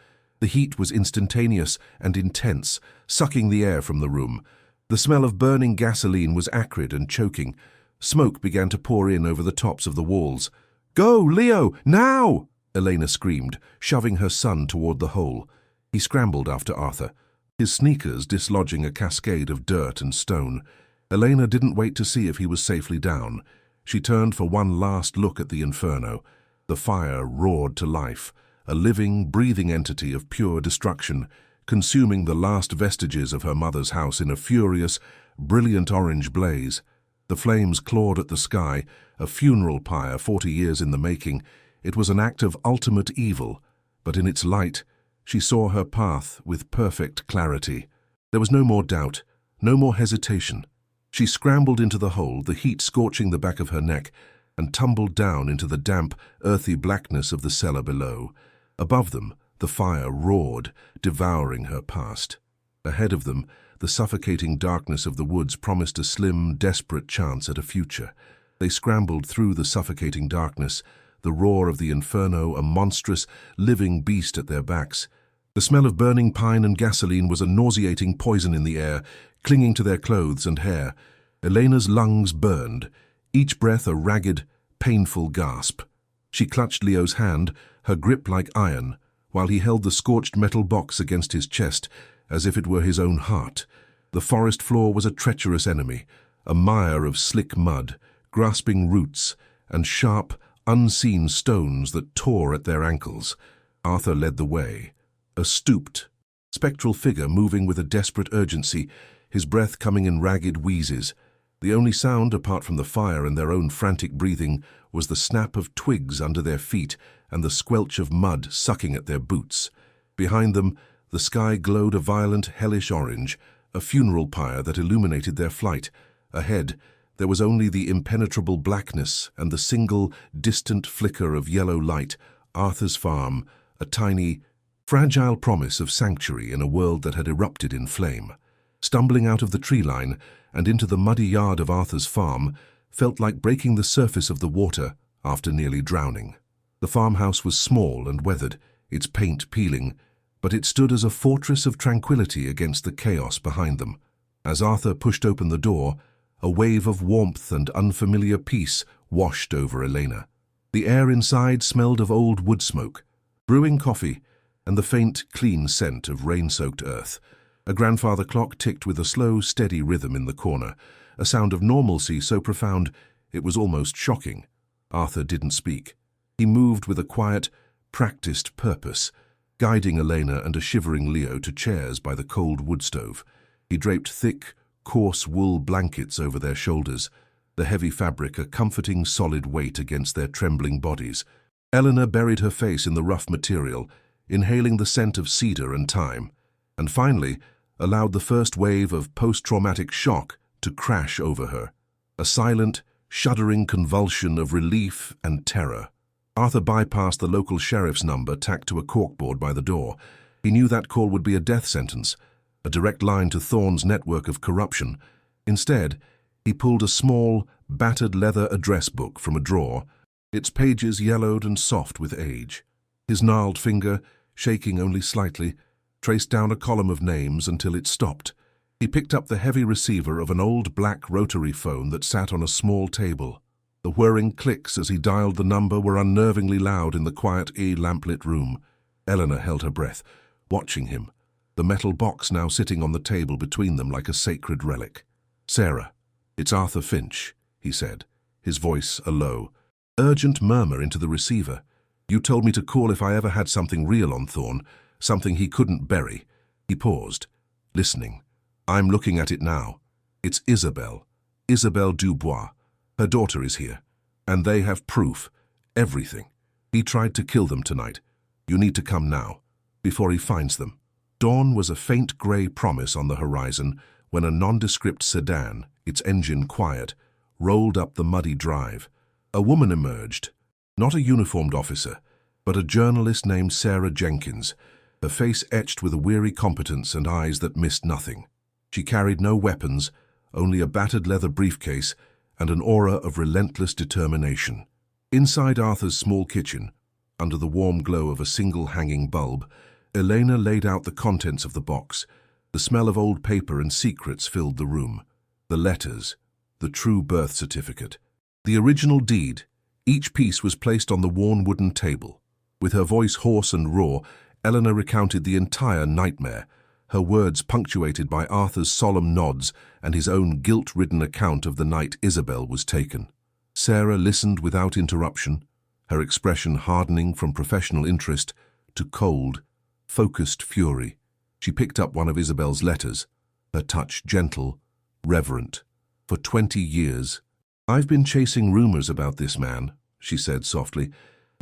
The heat was instantaneous and intense, sucking the air from the room. The smell of burning gasoline was acrid and choking. Smoke began to pour in over the tops of the walls. "Go, Leo, now!" Elena screamed, shoving her son toward the hole. He scrambled after Arthur, his sneakers dislodging a cascade of dirt and stone. Elena didn't wait to see if he was safely down. She turned for one last look at the inferno. The fire roared to life, a living, breathing entity of pure destruction, consuming the last vestiges of her mother's house in a furious, brilliant orange blaze. The flames clawed at the sky, a funeral pyre 40 years in the making. It was an act of ultimate evil, but in its light, she saw her path with perfect clarity. There was no more doubt, no more hesitation. She scrambled into the hole, the heat scorching the back of her neck, and tumbled down into the damp, earthy blackness of the cellar below. Above them, the fire roared, devouring her past. Ahead of them, the The suffocating darkness of the woods promised a slim, desperate chance at a future. They scrambled through the suffocating darkness, the roar of the inferno a monstrous, living beast at their backs. The smell of burning pine and gasoline was a nauseating poison in the air, clinging to their clothes and hair. Elena's lungs burned, each breath a ragged, painful gasp. She clutched Leo's hand, her grip like iron, while he held the scorched metal box against his chest, as if it were his own heart. The forest floor was a treacherous enemy, a mire of slick mud, grasping roots, and sharp, unseen stones that tore at their ankles. Arthur led the way, a stooped, spectral figure moving with a desperate urgency, his breath coming in ragged wheezes. The only sound, apart from the fire and their own frantic breathing, was the snap of twigs under their feet and the squelch of mud sucking at their boots. Behind them, the sky glowed a violent, hellish orange, a funeral pyre that illuminated their flight. Ahead, there was only the impenetrable blackness and the single, distant flicker of yellow light, Arthur's farm, a tiny, fragile promise of sanctuary in a world that had erupted in flame. Stumbling out of the tree line and into the muddy yard of Arthur's farm felt like breaking the surface of the water after nearly drowning. The farmhouse was small and weathered, its paint peeling, but it stood as a fortress of tranquility against the chaos behind them. As Arthur pushed open the door, a wave of warmth and unfamiliar peace washed over Elena. The air inside smelled of old wood smoke, brewing coffee, and the faint, clean scent of rain-soaked earth. A grandfather clock ticked with a slow, steady rhythm in the corner, a sound of normalcy so profound it was almost shocking. Arthur didn't speak. He moved with a quiet, practiced purpose, guiding Elena and a shivering Leo to chairs by the cold wood stove. He draped thick, coarse wool blankets over their shoulders, the heavy fabric a comforting solid weight against their trembling bodies. Eleanor buried her face in the rough material, inhaling the scent of cedar and thyme, and finally allowed the first wave of post-traumatic shock to crash over her, a silent, shuddering convulsion of relief and terror. Arthur bypassed the local sheriff's number tacked to a corkboard by the door. He knew that call would be a death sentence, a direct line to Thorne's network of corruption. Instead, he pulled a small, battered leather address book from a drawer, its pages yellowed and soft with age. His gnarled finger, shaking only slightly, traced down a column of names until it stopped. He picked up the heavy receiver of an old black rotary phone that sat on a small table. The whirring clicks as he dialed the number were unnervingly loud in the quiet, lamplit room. Eleanor held her breath, watching him, the metal box now sitting on the table between them like a sacred relic. "Sarah, it's Arthur Finch," he said, his voice a low, urgent murmur into the receiver. "You told me to call if I ever had something real on Thorne, something he couldn't bury." He paused, listening. "I'm looking at it now. It's Isabelle Dubois. Her daughter is here, and they have proof, everything. He tried to kill them tonight. You need to come now, before he finds them." Dawn was a faint grey promise on the horizon when a nondescript sedan, its engine quiet, rolled up the muddy drive. A woman emerged, not a uniformed officer, but a journalist named Sarah Jenkins, her face etched with a weary competence and eyes that missed nothing. She carried no weapons, only a battered leather briefcase and an aura of relentless determination. Inside Arthur's small kitchen, under the warm glow of a single hanging bulb, Elena laid out the contents of the box. The smell of old paper and secrets filled the room. The letters, the true birth certificate, the original deed. Each piece was placed on the worn wooden table. With her voice hoarse and raw, Eleanor recounted the entire nightmare, her words punctuated by Arthur's solemn nods and his own guilt-ridden account of the night Isabelle was taken. Sarah listened without interruption, her expression hardening from professional interest to cold, focused fury. She picked up one of Isabelle's letters, her touch gentle, reverent. "For 20 years, I've been chasing rumors about this man," she said softly.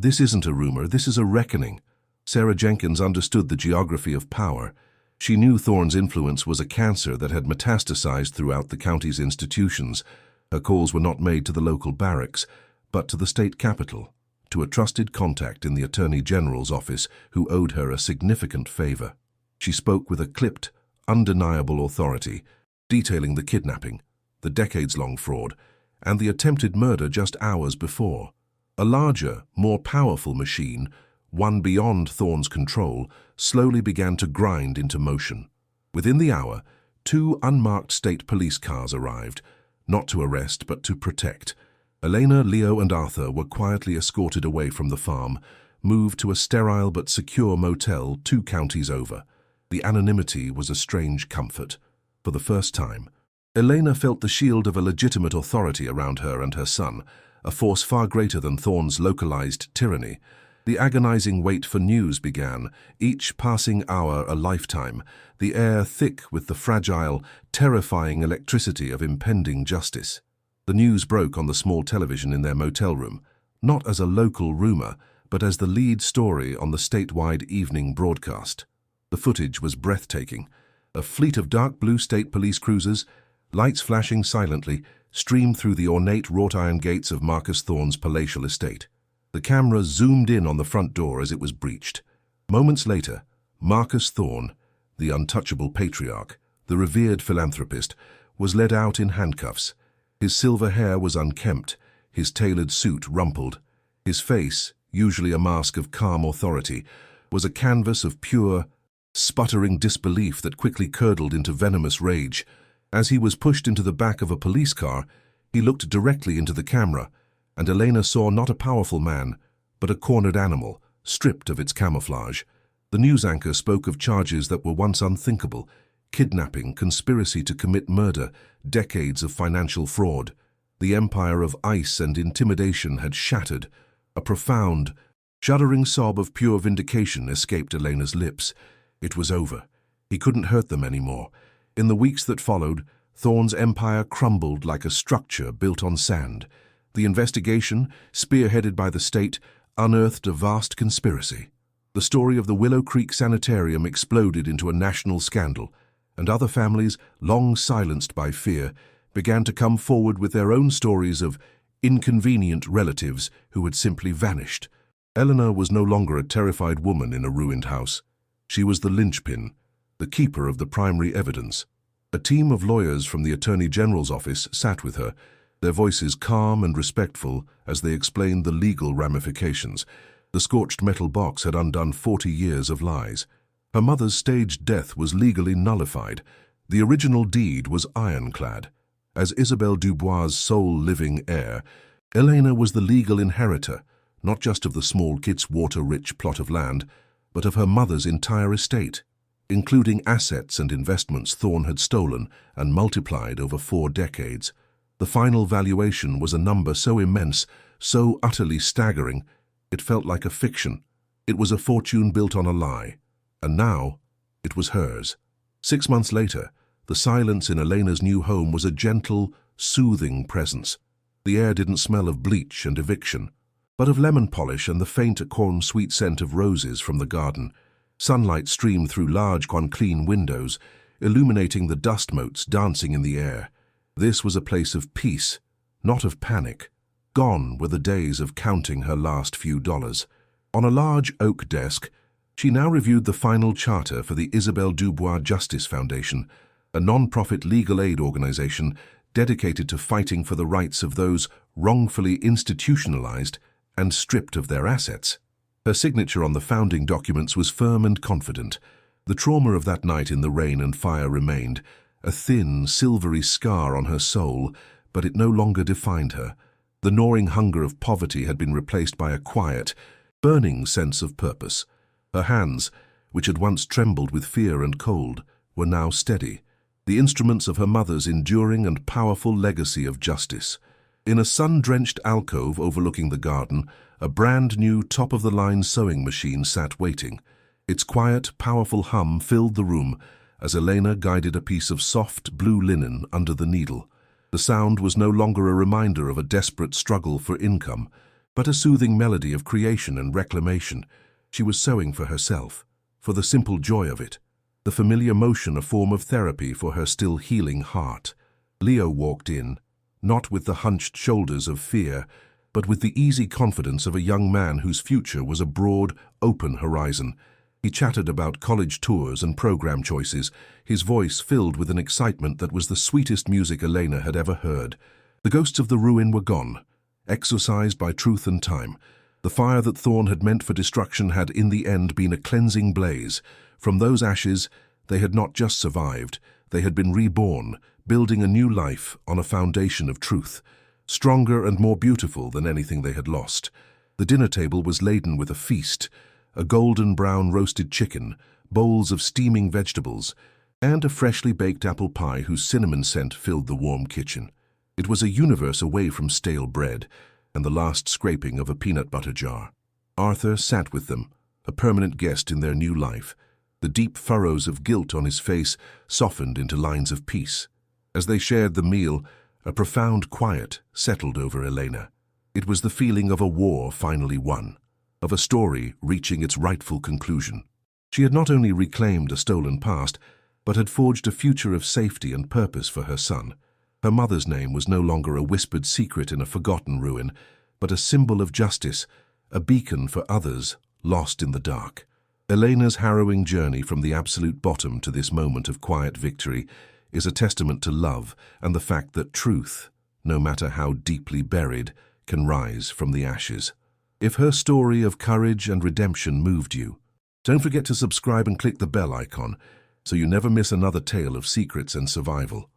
"This isn't a rumor, this is a reckoning." Sarah Jenkins understood the geography of power. She knew Thorne's influence was a cancer that had metastasized throughout the county's institutions. Her calls were not made to the local barracks, but to the state capitol, to a trusted contact in the Attorney General's office who owed her a significant favor. She spoke with a clipped, undeniable authority, detailing the kidnapping, the decades-long fraud, and the attempted murder just hours before. A larger, more powerful machine, one beyond Thorne's control, slowly began to grind into motion. Within the hour, 2 unmarked state police cars arrived, not to arrest but to protect. Elena, Leo, and Arthur were quietly escorted away from the farm, moved to a sterile but secure motel 2 counties over. The anonymity was a strange comfort. For the first time, Elena felt the shield of a legitimate authority around her and her son, a force far greater than Thorne's localized tyranny. The agonizing wait for news began, each passing hour a lifetime, the air thick with the fragile, terrifying electricity of impending justice. The news broke on the small television in their motel room, not as a local rumor, but as the lead story on the statewide evening broadcast. The footage was breathtaking. A fleet of dark blue state police cruisers, lights flashing silently, streamed through the ornate wrought-iron gates of Marcus Thorne's palatial estate. The camera zoomed in on the front door as it was breached. Moments later, Marcus Thorne, the untouchable patriarch, the revered philanthropist, was led out in handcuffs. His silver hair was unkempt, his tailored suit rumpled. His face, usually a mask of calm authority, was a canvas of pure, sputtering disbelief that quickly curdled into venomous rage. As he was pushed into the back of a police car, he looked directly into the camera, and Elena saw not a powerful man, but a cornered animal, stripped of its camouflage. The news anchor spoke of charges that were once unthinkable: kidnapping, conspiracy to commit murder, decades of financial fraud. The empire of ice and intimidation had shattered. A profound, shuddering sob of pure vindication escaped Elena's lips. It was over. He couldn't hurt them anymore. In the weeks that followed, Thorne's empire crumbled like a structure built on sand. The investigation, spearheaded by the state, unearthed a vast conspiracy. The story of the Willow Creek Sanitarium exploded into a national scandal, and other families, long silenced by fear, began to come forward with their own stories of inconvenient relatives who had simply vanished. Eleanor was no longer a terrified woman in a ruined house. She was the linchpin, the keeper of the primary evidence. A team of lawyers from the Attorney General's office sat with her, their voices calm and respectful as they explained the legal ramifications. The scorched metal box had undone 40 years of lies. Her mother's staged death was legally nullified. The original deed was ironclad. As Isabelle Dubois' sole living heir, Elena was the legal inheritor, not just of the small Kitswater-rich plot of land, but of her mother's entire estate, including assets and investments Thorne had stolen and multiplied over 4 decades. The final valuation was a number so immense, so utterly staggering, it felt like a fiction. It was a fortune built on a lie. And now, it was hers. 6 months later, the silence in Elena's new home was a gentle, soothing presence. The air didn't smell of bleach and eviction, but of lemon polish and the faint corn-sweet scent of roses from the garden. Sunlight streamed through large, clean windows, illuminating the dust motes dancing in the air. This was a place of peace, not of panic. Gone were the days of counting her last few dollars. On a large oak desk, she now reviewed the final charter for the Isabelle Dubois Justice Foundation, a non-profit legal aid organization dedicated to fighting for the rights of those wrongfully institutionalized and stripped of their assets. Her signature on the founding documents was firm and confident. The trauma of that night in the rain and fire remained, a thin, silvery scar on her soul, but it no longer defined her. The gnawing hunger of poverty had been replaced by a quiet, burning sense of purpose. Her hands, which had once trembled with fear and cold, were now steady, the instruments of her mother's enduring and powerful legacy of justice. In a sun-drenched alcove overlooking the garden, a brand-new top-of-the-line sewing machine sat waiting. Its quiet, powerful hum filled the room as Elena guided a piece of soft blue linen under the needle. The sound was no longer a reminder of a desperate struggle for income, but a soothing melody of creation and reclamation. She was sewing for herself, for the simple joy of it, the familiar motion a form of therapy for her still healing heart. Leo walked in, not with the hunched shoulders of fear, but with the easy confidence of a young man whose future was a broad, open horizon. He chattered about college tours and program choices, his voice filled with an excitement that was the sweetest music Elena had ever heard. The ghosts of the ruin were gone, exorcised by truth and time. The fire that Thorn had meant for destruction had in the end been a cleansing blaze. From those ashes, they had not just survived, they had been reborn, building a new life on a foundation of truth, stronger and more beautiful than anything they had lost. The dinner table was laden with a feast, a golden brown roasted chicken, bowls of steaming vegetables, and a freshly baked apple pie whose cinnamon scent filled the warm kitchen. It was a universe away from stale bread and the last scraping of a peanut butter jar. Arthur sat with them, a permanent guest in their new life. The deep furrows of guilt on his face softened into lines of peace. As they shared the meal, a profound quiet settled over Elena. It was the feeling of a war finally won, of a story reaching its rightful conclusion. She had not only reclaimed a stolen past, but had forged a future of safety and purpose for her son. Her mother's name was no longer a whispered secret in a forgotten ruin, but a symbol of justice, a beacon for others lost in the dark. Elena's harrowing journey from the absolute bottom to this moment of quiet victory is a testament to love and the fact that truth, no matter how deeply buried, can rise from the ashes. If her story of courage and redemption moved you, don't forget to subscribe and click the bell icon so you never miss another tale of secrets and survival.